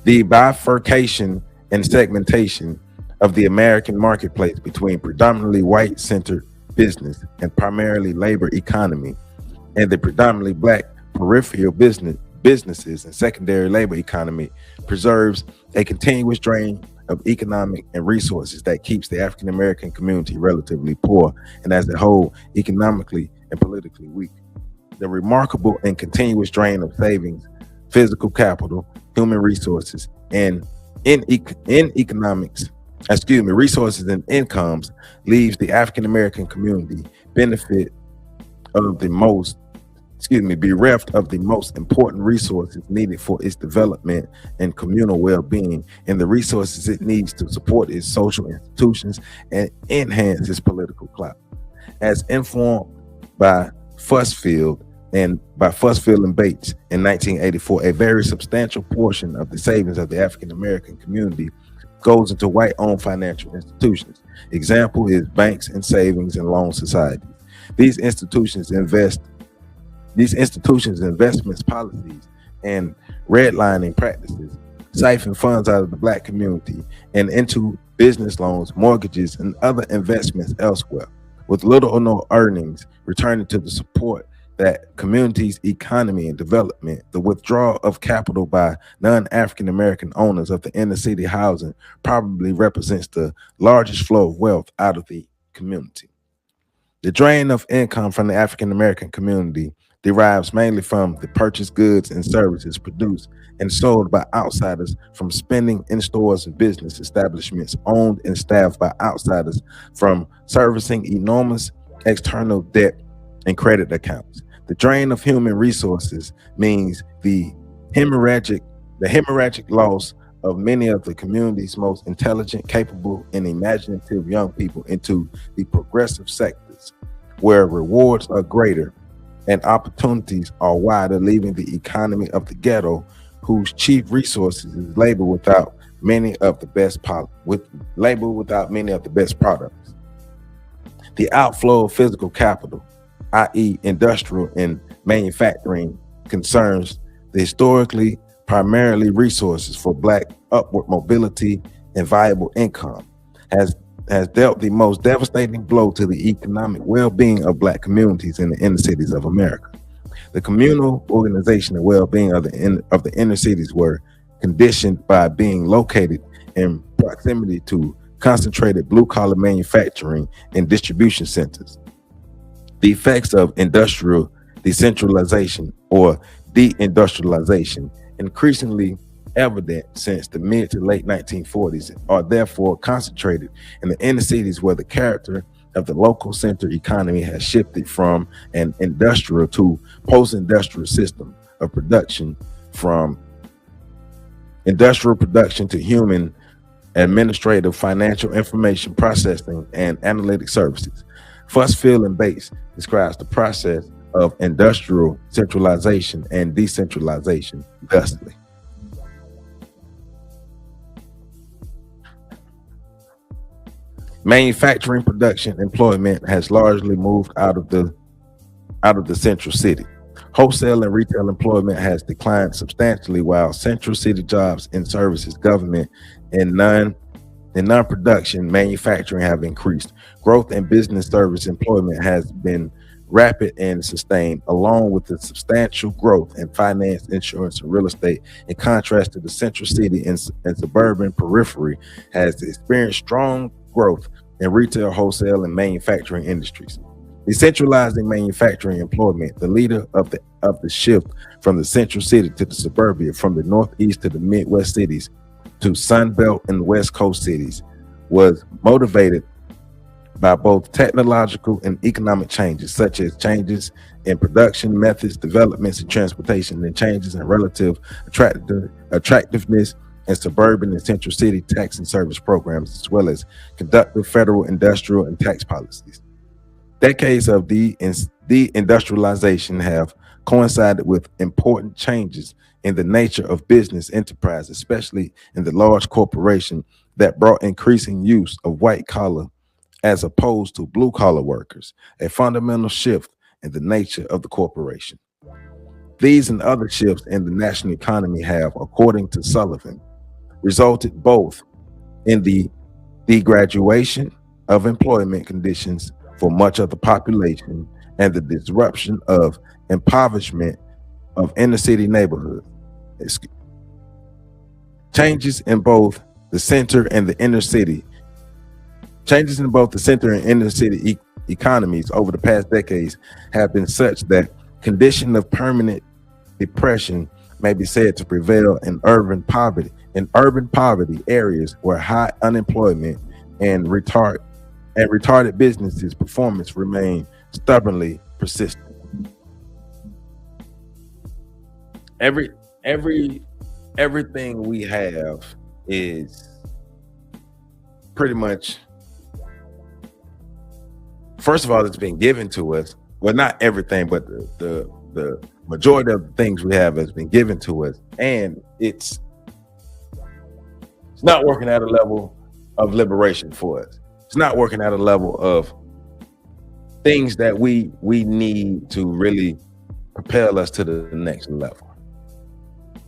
Speaker 4: The bifurcation and segmentation of the American marketplace between predominantly white-centered business and primarily labor economy, and the predominantly black peripheral businesses and secondary labor economy preserves a continuous drain of economic and resources that keeps the African American community relatively poor and as a whole economically and politically weak. The remarkable and continuous drain of savings, physical capital, human resources, and resources and incomes leaves the African American community bereft of the most important resources needed for its development and communal well-being, and the resources it needs to support its social institutions and enhance its political clout. As informed by Fussfield and Bates in 1984, a very substantial portion of the savings of the African American community goes into white-owned financial institutions. Example is banks and savings and loan societies. These institutions' investments policies and redlining practices siphon funds out of the black community and into business loans, mortgages, and other investments elsewhere, with little or no earnings returning to the support that community's economy and development. The withdrawal of capital by non-African American owners of the inner city housing probably represents the largest flow of wealth out of the community. The drain of income from the African American community derives mainly from the purchased goods and services produced and sold by outsiders from spending in stores and business establishments owned and staffed by outsiders from servicing enormous external debt and credit accounts. The drain of human resources means the hemorrhagic loss of many of the community's most intelligent, capable, and imaginative young people into the progressive sectors where rewards are greater and opportunities are wider, leaving the economy of the ghetto, whose chief resources is labor without many of the best products. The outflow of physical capital, i.e. industrial and manufacturing, concerns the historically primarily resources for Black upward mobility and viable income, has dealt the most devastating blow to the economic well-being of Black communities in the inner cities of America. The communal organization and well-being of the inner cities were conditioned by being located in proximity to concentrated blue-collar manufacturing and distribution centers. The effects of industrial decentralization or deindustrialization, increasingly evident since the mid to late 1940s, are therefore concentrated in the inner cities where the character of the local center economy has shifted from an industrial to post-industrial system of production, from industrial production to human, administrative, financial, information processing, and analytic services. Fussfield and Bates describes the process of industrial centralization and decentralization thusly. Manufacturing, production, employment has largely moved out of the central city. Wholesale and retail employment has declined substantially, while central city jobs in services, government, and non-production manufacturing have increased. Growth in business service employment has been rapid and sustained, along with the substantial growth in finance, insurance, and real estate. In contrast to the central city and suburban periphery, has experienced strong growth in retail, wholesale, and manufacturing industries. Decentralizing manufacturing employment, the leader of the shift from the central city to the suburbia, from the northeast to the Midwest cities, to Sun Belt and West Coast cities, was motivated by both technological and economic changes, such as changes in production methods, developments in transportation, and changes in relative attractiveness and suburban and central city tax and service programs, as well as conductive federal, industrial, and tax policies. Decades of deindustrialization have coincided with important changes in the nature of business enterprise, especially in the large corporation, that brought increasing use of white collar as opposed to blue collar workers, a fundamental shift in the nature of the corporation. These and other shifts in the national economy have, according to Sullivan, resulted both in the degraduation of employment conditions for much of the population and the disruption of impoverishment of inner city neighborhoods. Changes in both the center and the inner city economies over the past decades have been such that condition of permanent depression may be said to prevail in urban poverty areas where high unemployment and retarded businesses performance remain stubbornly persistent. Everything we have is pretty much, first of all, it's been given to us. Well, not everything, but the majority of the things we have has been given to us, and it's not working at a level of liberation for us. It's not working at a level of things that we need to really propel us to the next level.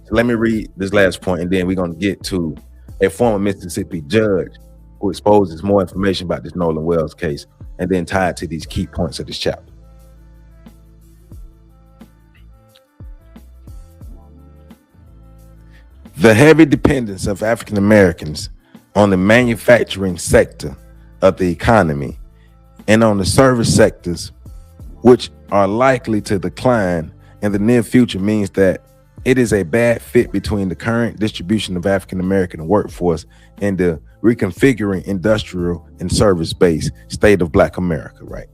Speaker 4: So let me read this last point, and then we're going to get to a former Mississippi judge who exposes more information about this Nolan Wells case, and then tie it to these key points of this chapter. The heavy dependence of African Americans on the manufacturing sector of the economy and on the service sectors which are likely to decline in the near future, means that it is a bad fit between the current distribution of African American workforce and the reconfiguring industrial and service-based state of Black America, right?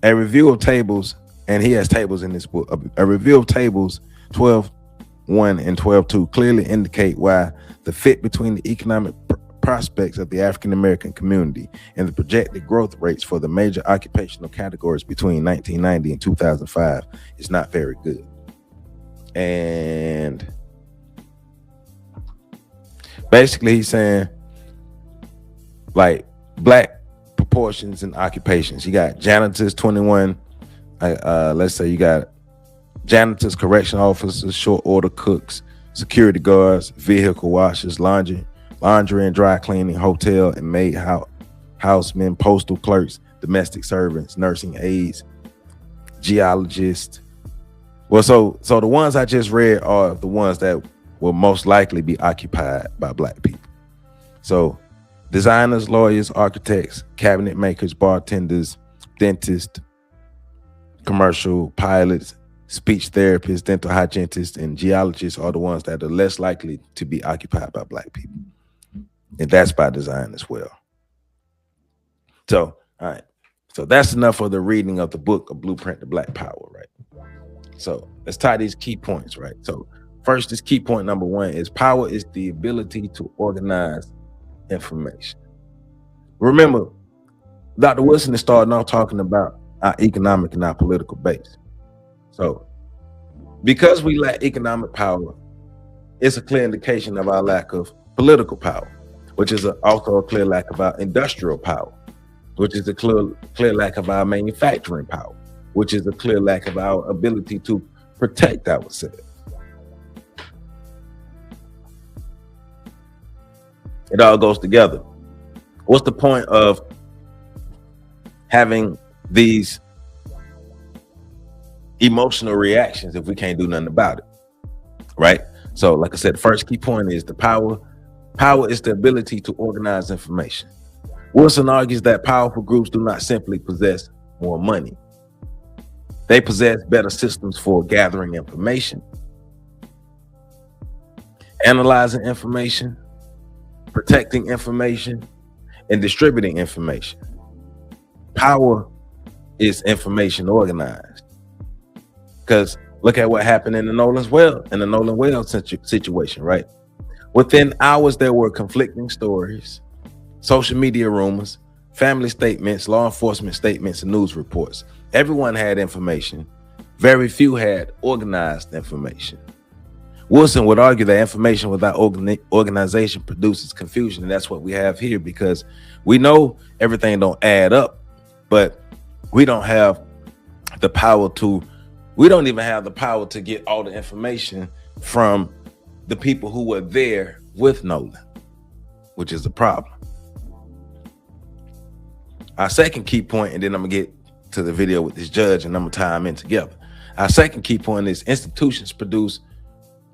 Speaker 4: A review of tables, and he has tables in this book, a review of tables 12.1 and 12.2 clearly indicate why the fit between the economic prospects of the African American community and the projected growth rates for the major occupational categories between 1990 and 2005 is not very good. And basically he's saying, like, Black proportions and occupations. You got janitors, 21. Let's say you got janitors, correction officers, short order cooks, security guards, vehicle washers, laundry and dry cleaning, hotel and maid housemen, postal clerks, domestic servants, nursing aides, geologists. Well, so the ones I just read are the ones that will most likely be occupied by Black people. So designers, lawyers, architects, cabinet makers, bartenders, dentists, commercial pilots, speech therapists, dental hygienists, and geologists are the ones that are less likely to be occupied by Black people. And that's by design as well. So, all right. So that's enough for the reading of the book, A Blueprint to Black Power, right? So let's tie these key points, right? So first, this key point number one is power is the ability to organize information. Remember, Dr. Wilson is starting off talking about our economic and our political base. So because we lack economic power, it's a clear indication of our lack of political power, which is also a clear lack of our industrial power, which is a clear lack of our manufacturing power, which is a clear lack of our ability to protect ourselves. It all goes together. What's the point of having these emotional reactions if we can't do nothing about it, right? So like I said, the first key point is the power. Power is the ability to organize information. Wilson argues that powerful groups do not simply possess more money. They possess better systems for gathering information, analyzing information, protecting information, and distributing information. Power is information organized. Because look at what happened in the Nolan Wells situation, right? Within hours, there were conflicting stories, social media rumors, family statements, law enforcement statements, and news reports. Everyone had information. Very few had organized information. Wilson would argue that information without organization produces confusion, and that's what we have here, because we know everything don't add up, but we don't have the power to, we don't even have the power to get all the information from the people who were there with Nolan, which is a problem. Our second key point, and then I'm gonna get to the video with this judge and I'm gonna tie them in together. Our second key point is institutions produce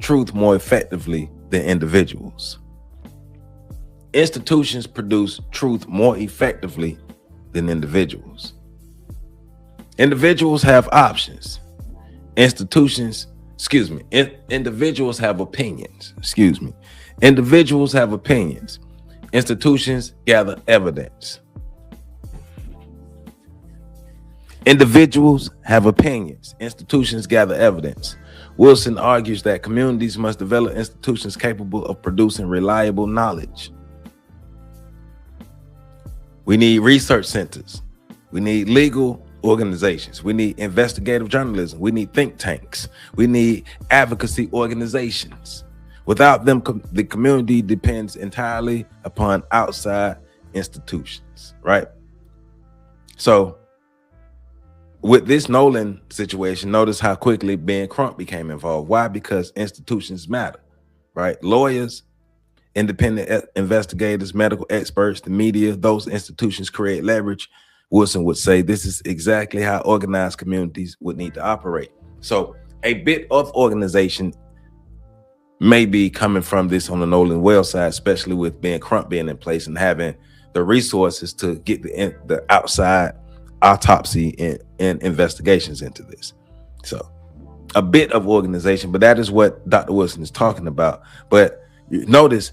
Speaker 4: truth more effectively than individuals. Institutions produce truth more effectively than individuals. Individuals have options. Individuals have opinions. Individuals have opinions. Institutions gather evidence. Individuals have opinions. Institutions gather evidence. Wilson argues that communities must develop institutions capable of producing reliable knowledge. We need research centers. We need legal organizations. We need investigative journalism. We need think tanks. We need advocacy organizations. Without them, the community depends entirely upon outside institutions, right? So with this Nolan situation, notice how quickly Ben Crump became involved. Why? Because institutions matter, right? Lawyers, independent investigators, medical experts, the media, those institutions create leverage. Wilson would say this is exactly how organized communities would need to operate. So a bit of organization may be coming from this on the Nolan Wells side, especially with Ben Crump being in place and having the resources to get the outside autopsy and investigations into this. So a bit of organization, but that is what Dr. Wilson is talking about. But you notice,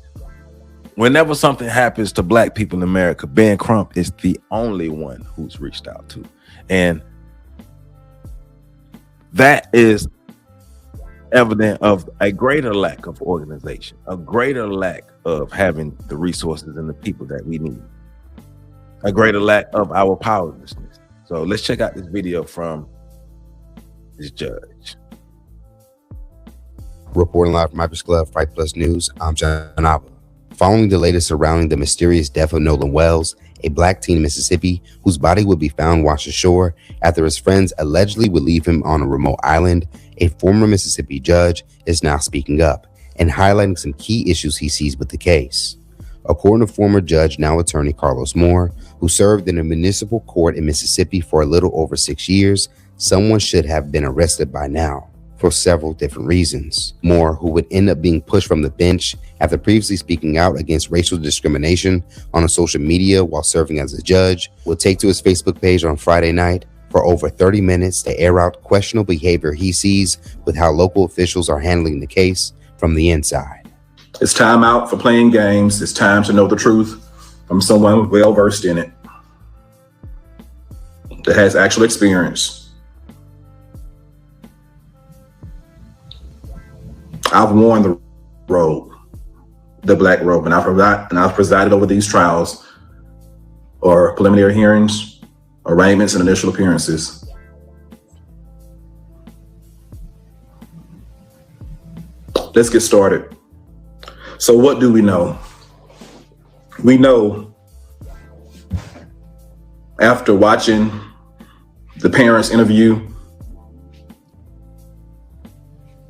Speaker 4: whenever something happens to Black people in America, Ben Crump is the only one who's reached out to. And that is evident of a greater lack of organization, a greater lack of having the resources and the people that we need, a greater lack of our powerlessness. So let's check out this video from this judge.
Speaker 10: Reporting live from Hypers Club, Fight Plus News, I'm John Abba. Following the latest surrounding the mysterious death of Nolan Wells, a Black teen in Mississippi whose body would be found washed ashore after his friends allegedly would leave him on a remote island, a former Mississippi judge is now speaking up and highlighting some key issues he sees with the case. According to former judge, now attorney Carlos Moore, who served in a municipal court in Mississippi for a little over 6 years, someone should have been arrested by now for several different reasons. Moore, who would end up being pushed from the bench after previously speaking out against racial discrimination on social media while serving as a judge, will take to his Facebook page on Friday night for over 30 minutes to air out questionable behavior he sees with how local officials are handling the case from the inside.
Speaker 11: It's time out for playing games. It's time to know the truth from someone well versed in it, that has actual experience. I've worn the robe, the black robe, and I've presided over these trials or preliminary hearings, arraignments, and initial appearances. Let's get started. So what do we know? We know, after watching the parents' interview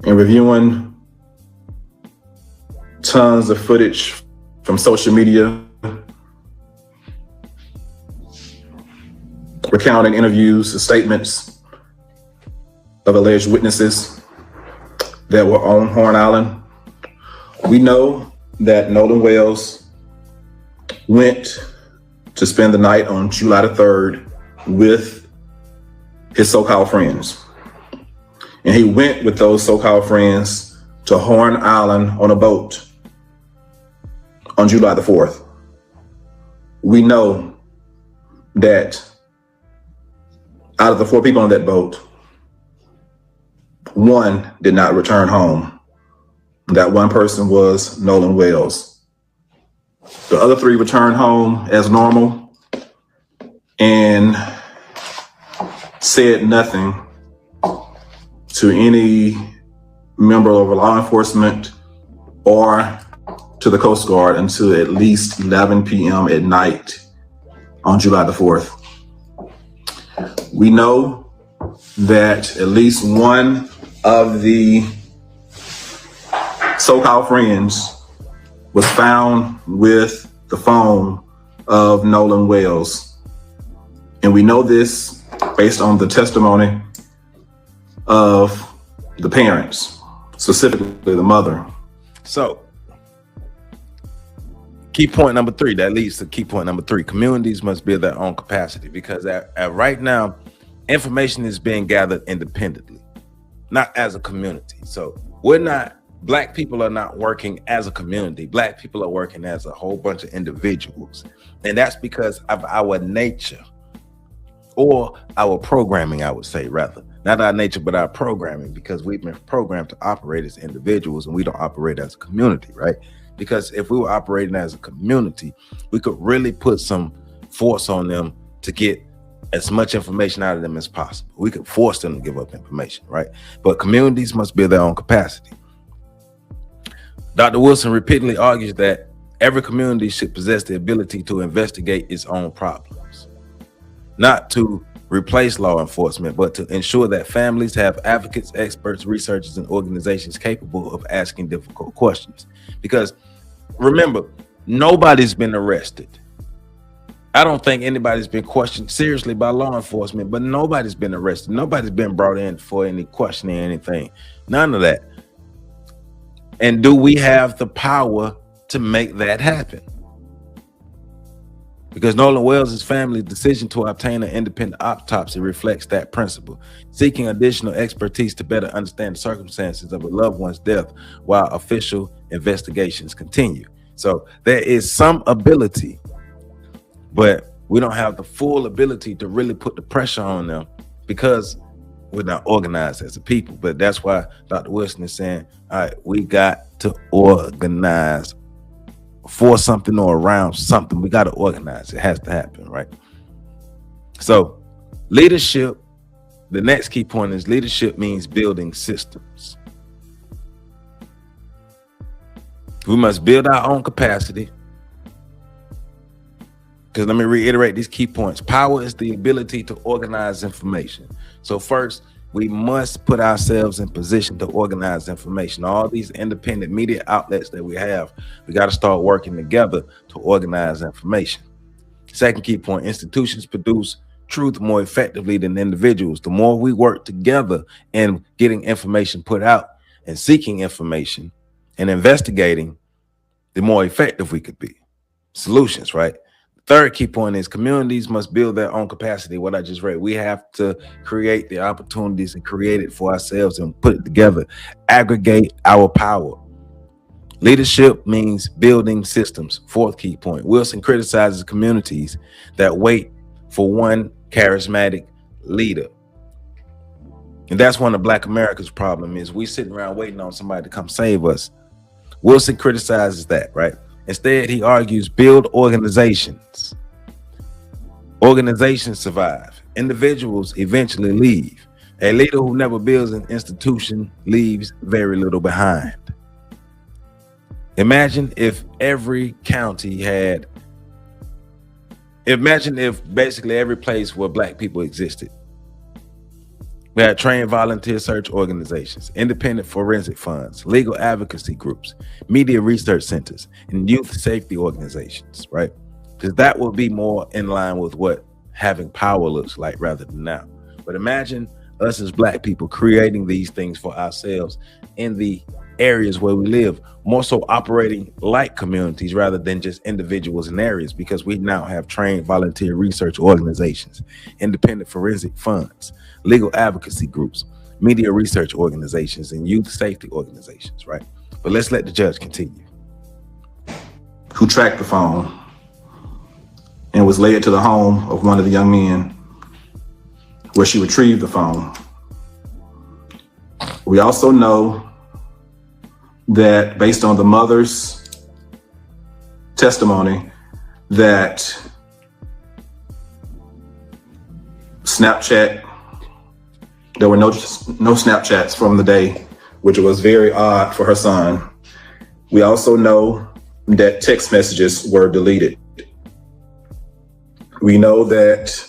Speaker 11: and reviewing tons of footage from social media, recounting interviews and statements of alleged witnesses that were on Horn Island, we know that Nolan Wells went to spend the night on July the 3rd with his so-called friends. And he went with those so-called friends to Horn Island on a boat on July the 4th. We know that out of the 4 people on that boat, 1 did not return home. That 1 person was Nolan Wells. The other 3 returned home as normal and said nothing to any member of law enforcement or to the Coast Guard until at least 11 p.m. at night on July the 4th. We know that at least 1 of the so-called friends was found with the phone of Nolan Wells. And we know this based on the testimony of the parents, specifically the mother.
Speaker 4: So, key point number 3, that leads to key point number 3. Communities must build their own capacity, because at right now, information is being gathered independently, not as a community. So Black people are not working as a community. Black people are working as a whole bunch of individuals. And that's because of our nature, or our programming, I would say, rather. Not our nature, but our programming, because we've been programmed to operate as individuals and we don't operate as a community, right? Because if we were operating as a community, we could really put some force on them to get as much information out of them as possible. We could force them to give up information, right? But communities must build their own capacity. Dr. Wilson repeatedly argues that every community should possess the ability to investigate its own problems, not to replace law enforcement, but to ensure that families have advocates, experts, researchers, and organizations capable of asking difficult questions. Because remember, nobody's been arrested. I don't think anybody's been questioned seriously by law enforcement, but nobody's been arrested. Nobody's been brought in for any questioning, anything. None of that. And do we have the power to make that happen? Because Nolan Wells' family's decision to obtain an independent autopsy reflects that principle, seeking additional expertise to better understand the circumstances of a loved one's death while official investigations continue. So there is some ability, but we don't have the full ability to really put the pressure on them because we're not organized as a people. But that's why Dr. Wilson is saying, all right, we got to organize for something or around something. We got to organize. It has to happen, right? So leadership, the next key point is leadership means building systems. We must build our own capacity. Because let me reiterate these key points. Power is the ability to organize information. So first, we must put ourselves in position to organize information. All these independent media outlets that we have, we got to start working together to organize information. Second key point, institutions produce truth more effectively than individuals. The more we work together in getting information put out and seeking information and investigating, the more effective we could be. Solutions, right? Third key point is communities must build their own capacity. What I just read, we have to create the opportunities and create it for ourselves and put it together, aggregate our power. Leadership means building systems. Fourth key point, Wilson criticizes communities that wait for one charismatic leader. And that's one of Black America's problem is we sitting around waiting on somebody to come save us. Wilson criticizes that, right? Instead, he argues, build organizations. Organizations survive. Individuals eventually leave. A leader who never builds an institution leaves very little behind. Imagine if every county had, imagine if basically every place where Black people existed. We had trained volunteer search organizations, independent forensic funds, legal advocacy groups, media research centers, and youth safety organizations, right? Because that would be more in line with what having power looks like rather than now. But imagine us as Black people creating these things for ourselves in the areas where we live, more so operating like communities rather than just individuals in areas, because we now have trained volunteer research organizations, independent forensic funds, legal advocacy groups, media research organizations, and youth safety organizations, right? But let's let the judge continue.
Speaker 11: Who tracked the phone and was led to the home of one of the young men where she retrieved the phone. We also know that based on the mother's testimony that Snapchat, there were no Snapchats from the day, which was very odd for her son. We also know that text messages were deleted. We know that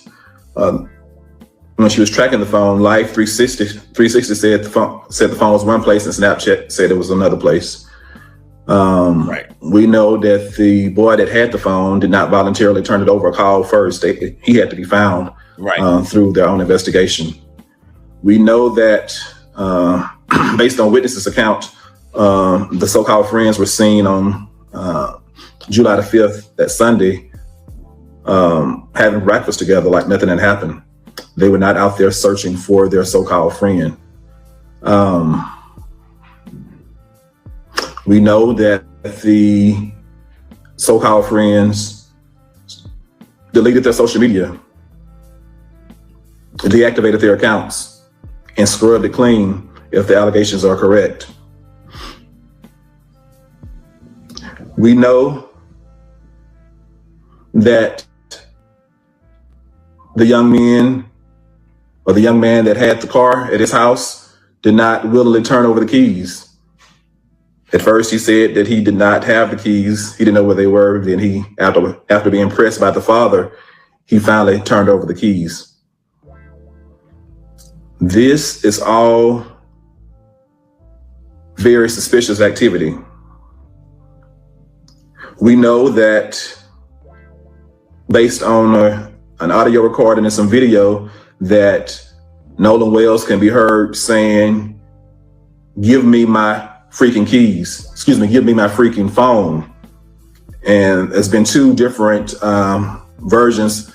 Speaker 11: when she was tracking the phone, Life 360 said the phone was one place and Snapchat said it was another place. Right. We know that the boy that had the phone did not voluntarily turn it over or call first. He had to be found through their own investigation. We know that based on witnesses' account, the so-called friends were seen on July the 5th, that Sunday, having breakfast together like nothing had happened. They were not out there searching for their so-called friend. We know that the so-called friends deleted their social media, deactivated their accounts, and scrubbed it clean if the allegations are correct. We know that the young men or the young man that had the car at his house did not willingly turn over the keys. At first, he said that he did not have the keys. He didn't know where they were. Then he, after being pressed by the father, he finally turned over the keys. This is all very suspicious activity. We know that based on an audio recording and some video that Nolan Wells can be heard saying, "Give me my freaking keys." Excuse me, "Give me my freaking phone." And there's been two different versions.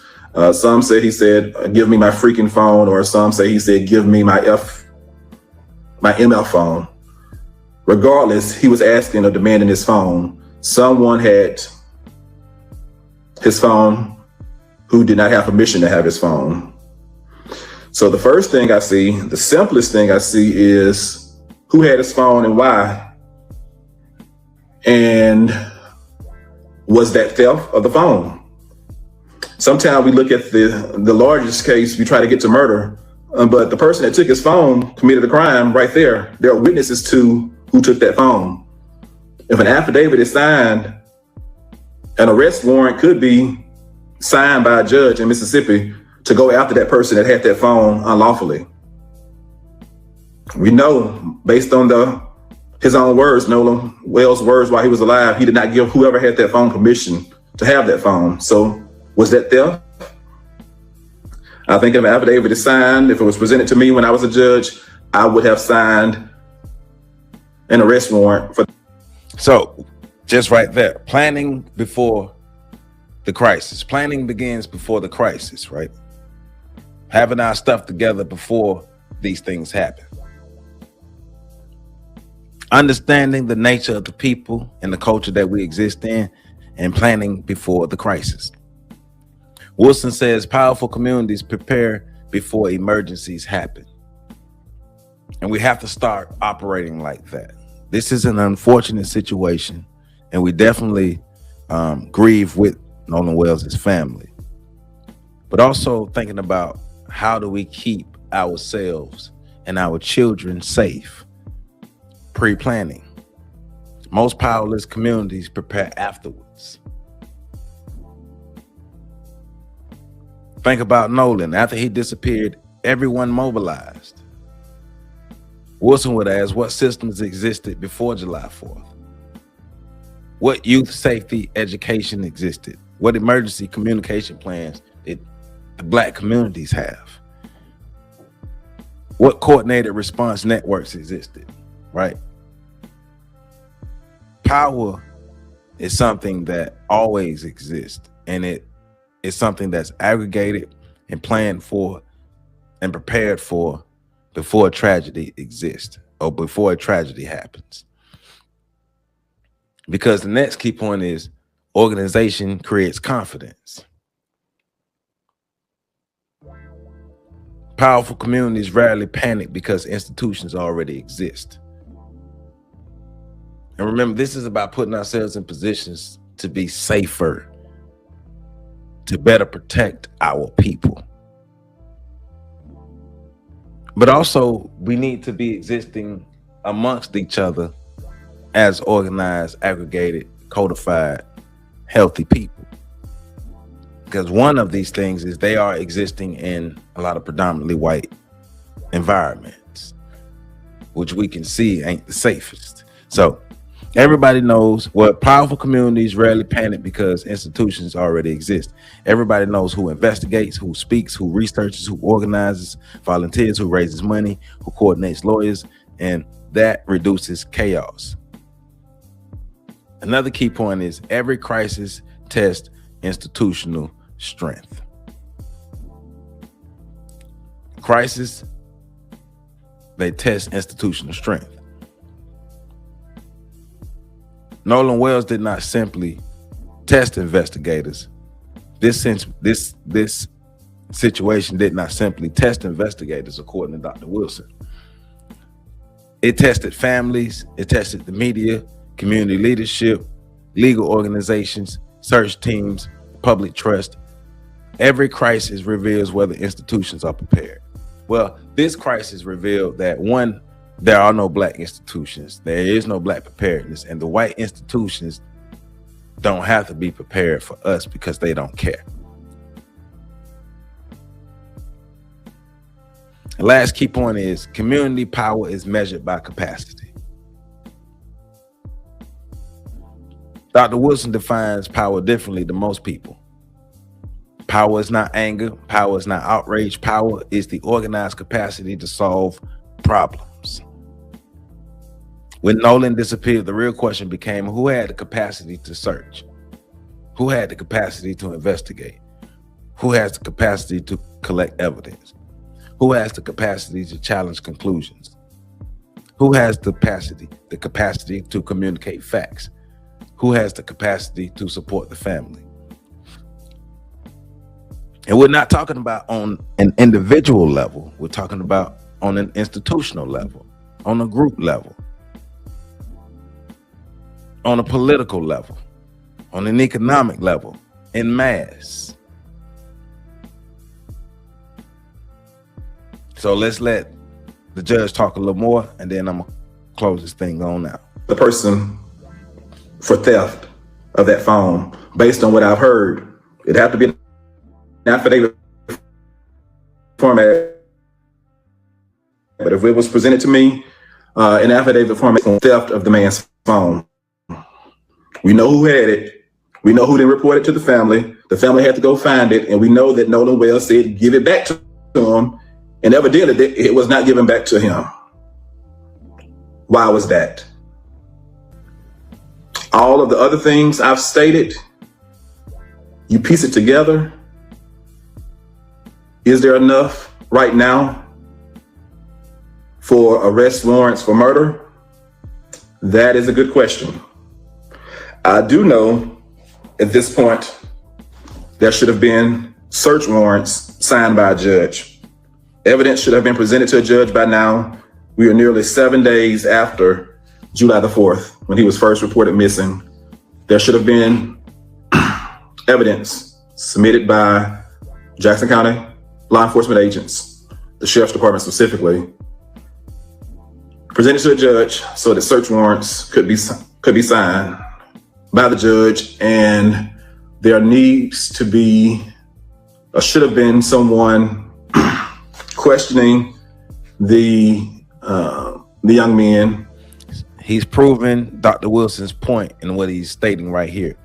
Speaker 11: Some say he said, "Give me my freaking phone," or some say he said, "Give me my MF phone." Regardless, he was asking or demanding his phone. Someone had his phone who did not have permission to have his phone. So the first thing I see, the simplest thing I see, is who had his phone and why. And was that theft of the phone? Sometimes we look at the largest case, we try to get to murder, but the person that took his phone committed a crime right there. There are witnesses to who took that phone. If an affidavit is signed, an arrest warrant could be signed by a judge in Mississippi to go after that person that had that phone unlawfully. We know, based on his own words, Nolan Wells' words while he was alive, he did not give whoever had that phone permission to have that phone. So was that theft? I think if an affidavit is signed, if it was presented to me when I was a judge, I would have signed an arrest warrant for.
Speaker 4: So just right there, planning before the crisis. Planning begins before the crisis, right? Having our stuff together before these things happen. Understanding the nature of the people and the culture that we exist in, and planning before the crisis. Wilson says powerful communities prepare before emergencies happen. And we have to start operating like that. This is an unfortunate situation, and we definitely grieve with Nolan Wells' family. But also thinking about, how do we keep ourselves and our children safe? Pre-planning. Most powerless communities prepare afterwards. Think about Nolan. After he disappeared, everyone mobilized. Wilson would ask, what systems existed before July 4th? What youth safety education existed? What emergency communication plans did the Black communities have? What coordinated response networks existed, right? Power is something that always exists, and it is something that's aggregated and planned for and prepared for before a tragedy exists or before a tragedy happens. Because the next key point is organization creates confidence. Powerful communities rarely panic because institutions already exist. And remember, this is about putting ourselves in positions to be safer, to better protect our people. But also, we need to be existing amongst each other as organized, aggregated, codified, healthy people. Because one of these things is they are existing in a lot of predominantly white environments, which we can see ain't the safest. So everybody knows what powerful communities rarely panic because institutions already exist. Everybody knows who investigates, who speaks, who researches, who organizes, volunteers, who raises money, who coordinates lawyers, and that reduces chaos. Another key point is every crisis tests institutional strength. Crisis, they test institutional strength. Nolan Wells did not simply test investigators. This situation did not simply test investigators, according to Dr. Wilson. It tested families, it tested the media, community leadership, legal organizations, search teams, public trust. Every crisis reveals whether institutions are prepared. Well, this crisis revealed that, one, there are no Black institutions. There is no Black preparedness, and the white institutions don't have to be prepared for us because they don't care. The last key point is community power is measured by capacity. Dr. Wilson defines power differently than most people. Power is not anger. Power is not outrage. Power is the organized capacity to solve problems. When Nolan disappeared, the real question became, who had the capacity to search? Who had the capacity to investigate? Who has the capacity to collect evidence? Who has the capacity to challenge conclusions? Who has the capacity to communicate facts? Who has the capacity to support the family? And we're not talking about on an individual level. We're talking about on an institutional level, on a group level, on a political level, on an economic level, en masse. So let's let the judge talk a little more, and then I'm gonna close this thing on out.
Speaker 11: The person for theft of that phone, based on what I've heard, it'd have to be an affidavit format. But if it was presented to me, an affidavit format on theft of the man's phone, we know who had it. We know who didn't report it to the family. The family had to go find it, and we know that Nolan Wells said give it back to him, and evidently it was not given back to him. Why was that? All of the other things I've stated, you piece it together. Is there enough right now for arrest warrants for murder? That is a good question. I do know at this point there should have been search warrants signed by a judge. Evidence should have been presented to a judge by now. We are nearly 7 days after July the 4th, when he was first reported missing. There should have been evidence submitted by Jackson County law enforcement agents, the sheriff's department specifically, presented to a judge so that search warrants could be signed by the judge. And there needs to be, or should have been, someone questioning the young men.
Speaker 4: He's proven Dr. Wilson's point in what he's stating right here.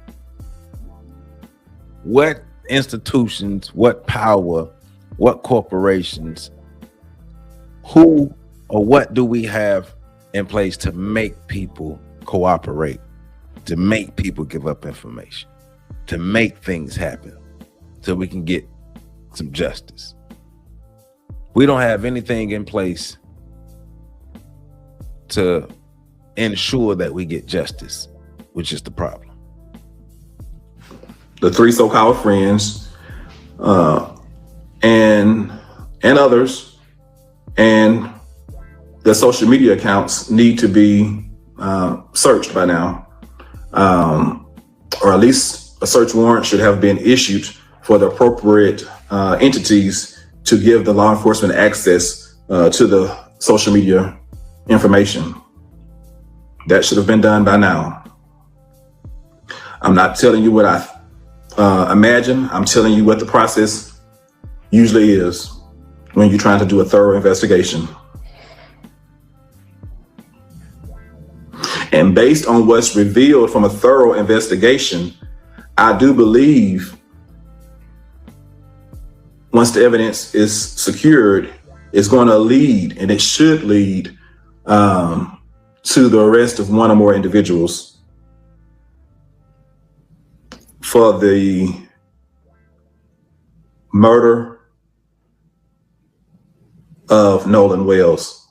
Speaker 4: What institutions, what power, what corporations, who or what do we have in place to make people cooperate, to make people give up information, to make things happen so we can get some justice? We don't have anything in place to ensure that we get justice, which is the problem.
Speaker 11: The three so-called friends and others and their social media accounts need to be searched by now, or at least a search warrant should have been issued for the appropriate entities to give the law enforcement access to the social media information. That should have been done by now. I'm not telling you what I imagine. I'm telling you what the process usually is when you're trying to do a thorough investigation. And based on what's revealed from a thorough investigation, I do believe once the evidence is secured, it's going to lead, and it should lead to the arrest of one or more individuals for the murder of Nolan Wells.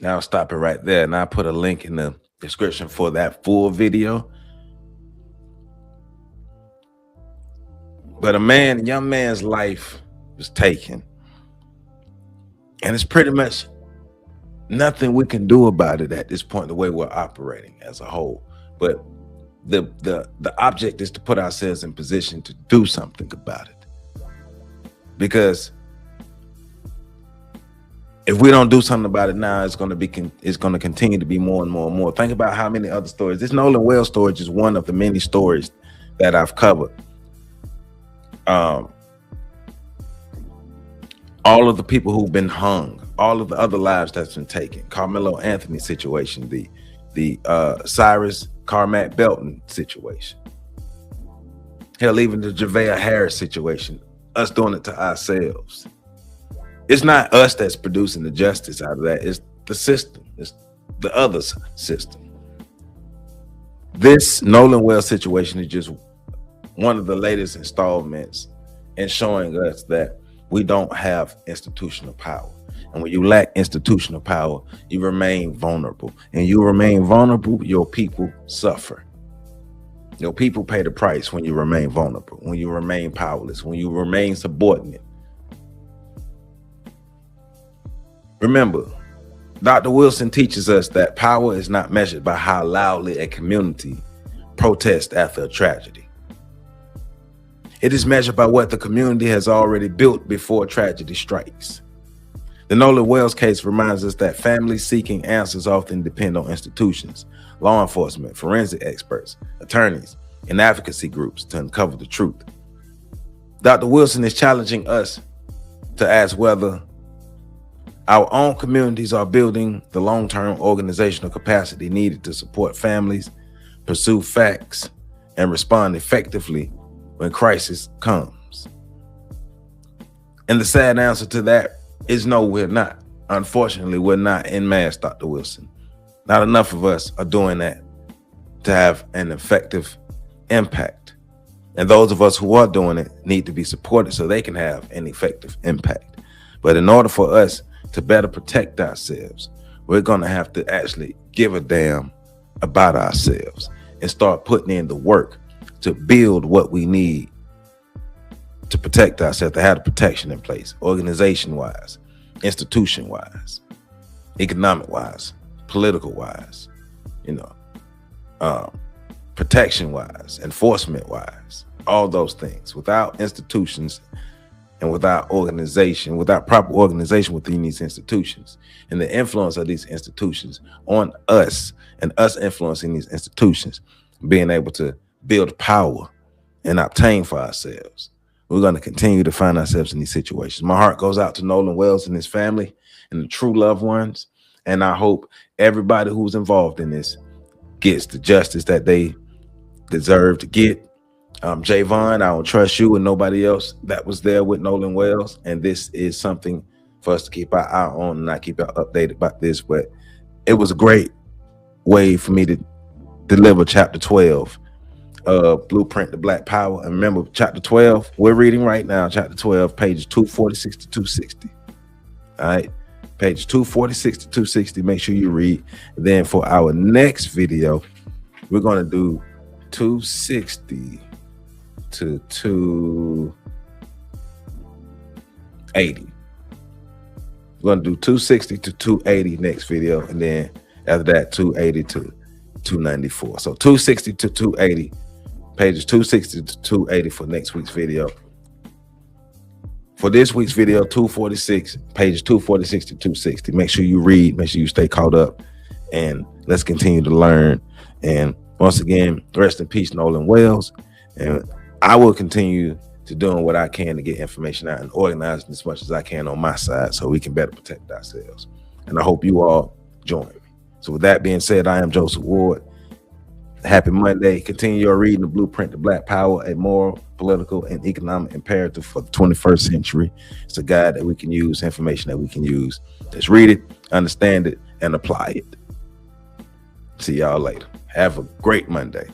Speaker 4: Now I'll stop it right there, and I'll put a link in the description for that full video. But a young man's life was taken, and it's pretty much nothing we can do about it at this point, the way we're operating as a whole. But the object is to put ourselves in position to do something about it, because if we don't do something about it now, it's going to continue to be more and more and more. Think about how many other stories. This Nolan Wells story is one of the many stories that I've covered. All of the people who've been hung, all of the other lives that's been taken, Carmelo Anthony situation, the Cyrus Carmack Belton situation, hell, even the JaVale Harris situation, us doing it to ourselves. It's not us that's producing the justice out of that. It's the system. It's the other system. This Nolan Wells situation is just one of the latest installments in showing us that we don't have institutional power. And when you lack institutional power, you remain vulnerable. And you remain vulnerable, your people suffer. Your people pay the price when you remain vulnerable, when you remain powerless, when you remain subordinate. Remember, Dr. Wilson teaches us that power is not measured by how loudly a community protests after a tragedy. It is measured by what the community has already built before tragedy strikes. The Nolan Wells case reminds us that families seeking answers often depend on institutions, law enforcement, forensic experts, attorneys, and advocacy groups to uncover the truth. Dr. Wilson is challenging us to ask whether our own communities are building the long-term organizational capacity needed to support families, pursue facts, and respond effectively when crisis comes. And the sad answer to that is no, we're not. Unfortunately, we're not en masse, Dr. Wilson. Not enough of us are doing that to have an effective impact. And those of us who are doing it need to be supported so they can have an effective impact. But in order for us to better protect ourselves, we're going to have to actually give a damn about ourselves and start putting in the work to build what we need to protect ourselves, to have the protection in place, organization-wise, institution-wise, economic-wise, political-wise, protection-wise, enforcement-wise, all those things. Without institutions and without organization, without proper organization within these institutions, and the influence of these institutions on us and us influencing these institutions, being able to build power and obtain for ourselves, we're going to continue to find ourselves in these situations. My heart goes out to Nolan Wells and his family and the true loved ones. And I hope everybody who's involved in this gets the justice that they deserve to get. Javon, I don't trust you and nobody else that was there with Nolan Wells. And this is something for us to keep our eye on and not keep out updated about this. But it was a great way for me to deliver chapter 12. Blueprint to Black Power. And remember, chapter 12, we're reading right now, chapter 12, pages 246 to 260. All right, page 246 to 260. Make sure you read. And then for our next video, we're going to do 260 to 280. We're going to do 260 to 280 next video. And then after that, 280 to 294. So 260 to 280. Pages 260 to 280 for next week's video. For this week's video, 246, pages 246 to 260. Make sure you read, make sure you stay caught up, and let's continue to learn. And once again, rest in peace, Nolan Wells. And I will continue to doing what I can to get information out and organizing as much as I can on my side so we can better protect ourselves. And I hope you all join me. So with that being said, I am Joseph Ward. Happy Monday. Continue your reading the Blueprint to Black Power, a moral, political, and economic imperative for the 21st century. It's a guide that we can use, information that we can use. Just read it, understand it, and apply it. See y'all later. Have a great Monday.